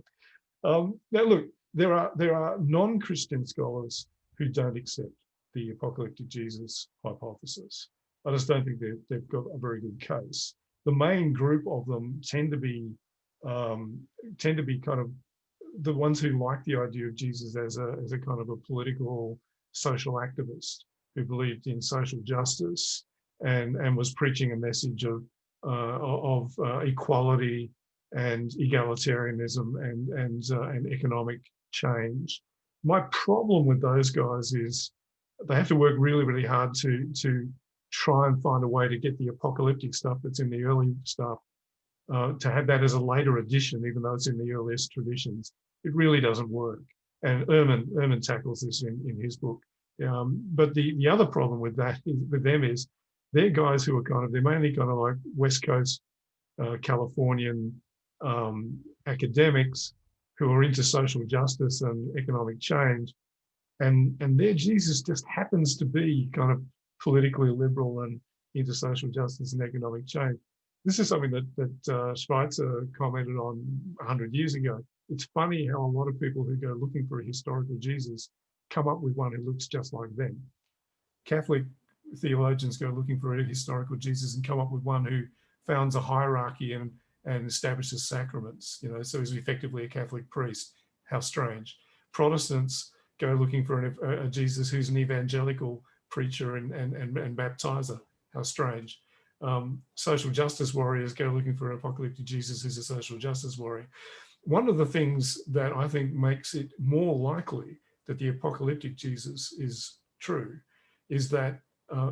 Now, look, there are non-Christian scholars who don't accept the apocalyptic Jesus hypothesis. I just don't think they've got a very good case. The main group of them tend to be kind of the ones who like the idea of Jesus as a kind of a political social activist who believed in social justice and was preaching a message of equality and egalitarianism and economic change. My problem with those guys is they have to work really, really hard to try and find a way to get the apocalyptic stuff that's in the early stuff to have that as a later addition, even though it's in the earliest traditions. It really doesn't work. And Ehrman tackles this in his book. But the other problem with them is they're guys who are they're mainly kind of like West Coast Californian academics who are into social justice and economic change. And their Jesus just happens to be kind of politically liberal and into social justice and economic change. This is something that Schweitzer commented on 100 years ago. It's funny how a lot of people who go looking for a historical Jesus come up with one who looks just like them. Catholic theologians go looking for a historical Jesus and come up with one who founds a hierarchy and establishes sacraments, so he's effectively a Catholic priest. How strange. Protestants go looking for a Jesus who's an evangelical preacher and baptizer. How strange. Social justice warriors go looking for an apocalyptic Jesus who's a social justice warrior. One of the things that I think makes it more likely that the apocalyptic Jesus is true, is that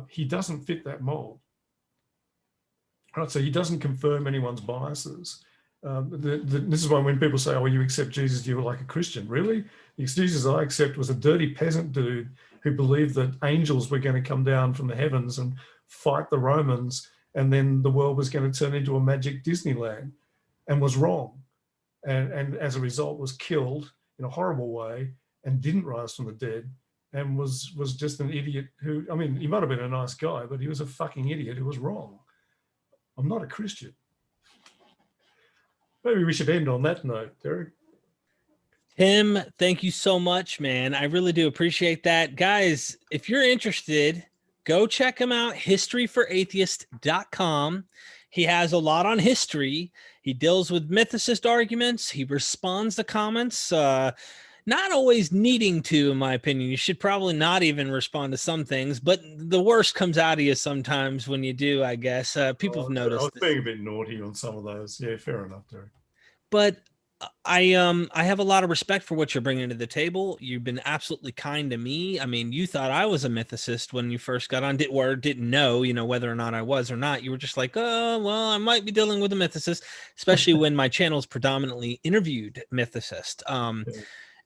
he doesn't fit that mold. Right, so he doesn't confirm anyone's biases. This is why when people say, "Oh, you accept Jesus, you're like a Christian." Really, the Jesus I accept was a dirty peasant dude who believed that angels were going to come down from the heavens and fight the Romans, and then the world was going to turn into a magic Disneyland, and was wrong, and as a result was killed in a horrible way and didn't rise from the dead, and was just an idiot who, I mean, he might have been a nice guy, but he was a fucking idiot who was wrong. I'm not a Christian. Maybe we should end on that note, Derek. Tim, thank you so much, man. I really do appreciate that. Guys, if you're interested, go check him out, historyforatheist.com. He has a lot on history. He deals with mythicist arguments. He responds to comments. Not always needing to, in my opinion. You should probably not even respond to some things, but the worst comes out of you sometimes when you do, I guess. People have noticed. I was being a bit naughty on some of those. Yeah, fair enough, Derek. But I have a lot of respect for what you're bringing to the table. You've been absolutely kind to me. I mean, you thought I was a mythicist when you first got on, didn't know, whether or not I was or not. You were just like, oh, well, I might be dealing with a mythicist, especially when my channel is predominantly interviewed mythicist.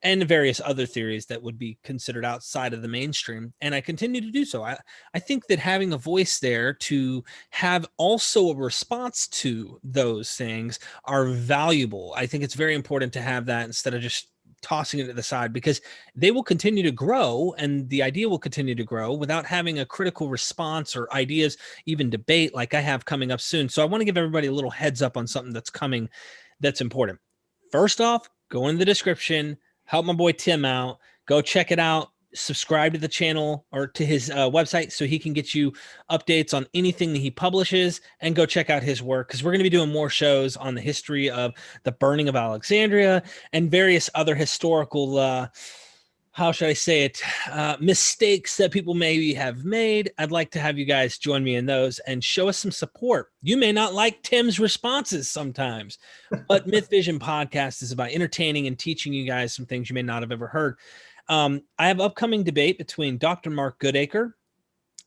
And various other theories that would be considered outside of the mainstream. And I continue to do so. I think that having a voice there to have also a response to those things are valuable. I think it's very important to have that instead of just tossing it to the side, because they will continue to grow and the idea will continue to grow without having a critical response or ideas, even debate like I have coming up soon. So I want to give everybody a little heads up on something that's coming that's important. First off, go in the description, help my boy Tim out, go check it out, subscribe to the channel or to his website so he can get you updates on anything that he publishes, and go check out his work, because we're going to be doing more shows on the history of the burning of Alexandria and various other historical, how should I say it, mistakes that people maybe have made. I'd like to have you guys join me in those and show us some support. You may not like Tim's responses sometimes, but MythVision podcast is about entertaining and teaching you guys some things you may not have ever heard. I have upcoming debate between Dr. Mark Goodacre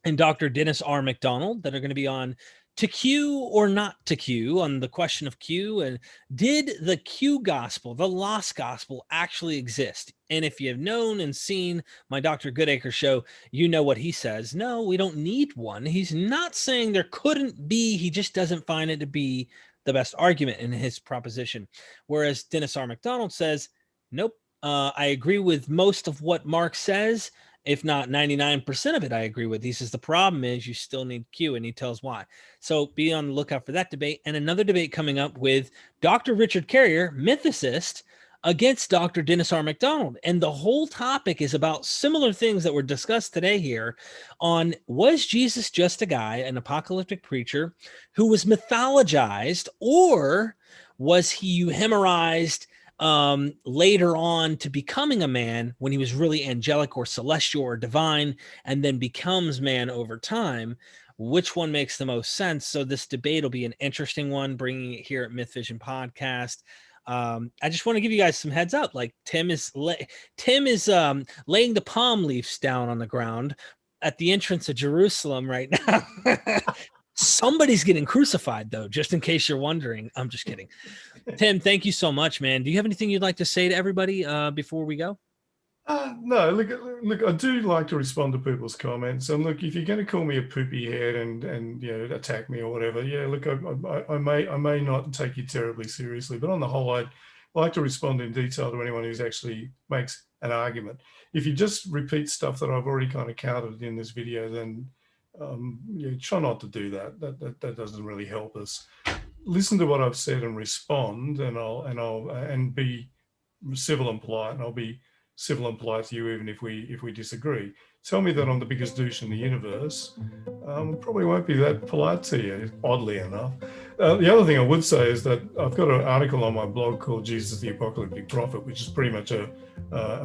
and Dr. Dennis R. McDonald that are going to be on to Q or not to Q, on the question of Q, and did the Q gospel, the lost gospel, actually exist? And if you have known and seen my Dr. Goodacre show, you know what he says. No, we don't need one. He's not saying there couldn't be. He just doesn't find it to be the best argument in his proposition. Whereas Dennis R. McDonald says, nope, I agree with most of what Mark says. If not 99% of it, I agree with. He says the problem is you still need Q, and he tells why. So be on the lookout for that debate, and another debate coming up with Dr. Richard Carrier, mythicist, against Dr. Dennis R. McDonald. And the whole topic is about similar things that were discussed today here on, was Jesus just a guy, an apocalyptic preacher who was mythologized, or was he euhemerized later on to becoming a man when he was really angelic or celestial or divine, and then becomes man over time? Which one makes the most sense? So this debate will be an interesting one, bringing it here at MythVision podcast. I just want to give you guys some heads up. Like Tim is laying the palm leaves down on the ground at the entrance of Jerusalem right now. Somebody's getting crucified, though, just in case you're wondering. I'm just kidding. Tim, thank you so much, man. Do you have anything you'd like to say to everybody before we go? No, look, I do like to respond to people's comments. And look, if you're going to call me a poopy head and attack me or whatever, yeah, look, I may not take you terribly seriously, but on the whole, I like to respond in detail to anyone who's actually makes an argument. If you just repeat stuff that I've already kind of counted in this video, then try not to do that. That doesn't really help us. Listen to what I've said and respond, and be civil and polite, and I'll be civil and polite to you even if we disagree. Tell me that I'm the biggest douche in the universe. Probably won't be that polite to you, oddly enough. The other thing I would say is that I've got an article on my blog called Jesus the Apocalyptic Prophet, which is pretty much a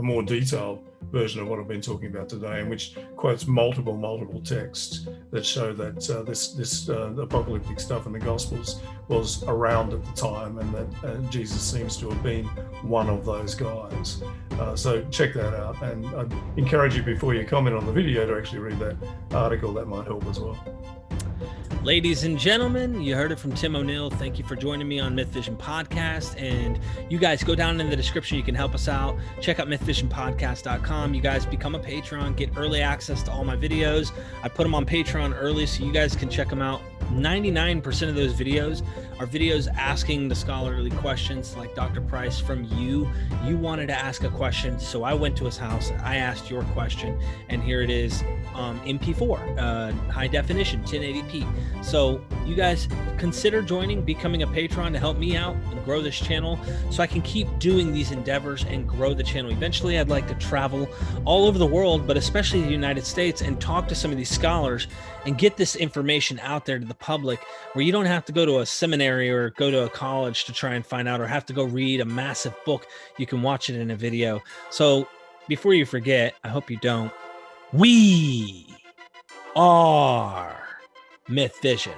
more detailed version of what I've been talking about today, and which quotes multiple texts that show that this apocalyptic stuff in the Gospels was around at the time, and that Jesus seems to have been one of those guys. So check that out, and I'd encourage you, before you comment on the video, to actually read that article. That might help as well. Ladies and gentlemen, you heard it from Tim O'Neill. Thank you for joining me on MythVision Podcast. And you guys go down in the description. You can help us out. Check out mythvisionpodcast.com. You guys become a Patreon, get early access to all my videos. I put them on Patreon early so you guys can check them out. 99% of those videos are videos asking the scholarly questions, like Dr. Price from you. You wanted to ask a question, so I went to his house. I asked your question, and here it is, MP4, high definition, 1080p. So you guys consider joining, becoming a patron to help me out and grow this channel so I can keep doing these endeavors and grow the channel. Eventually, I'd like to travel all over the world, but especially the United States, and talk to some of these scholars and get this information out there to the public, where you don't have to go to a seminary or go to a college to try and find out, or have to go read a massive book. You can watch it in a video. So before you forget, I hope you don't, we are MythVision.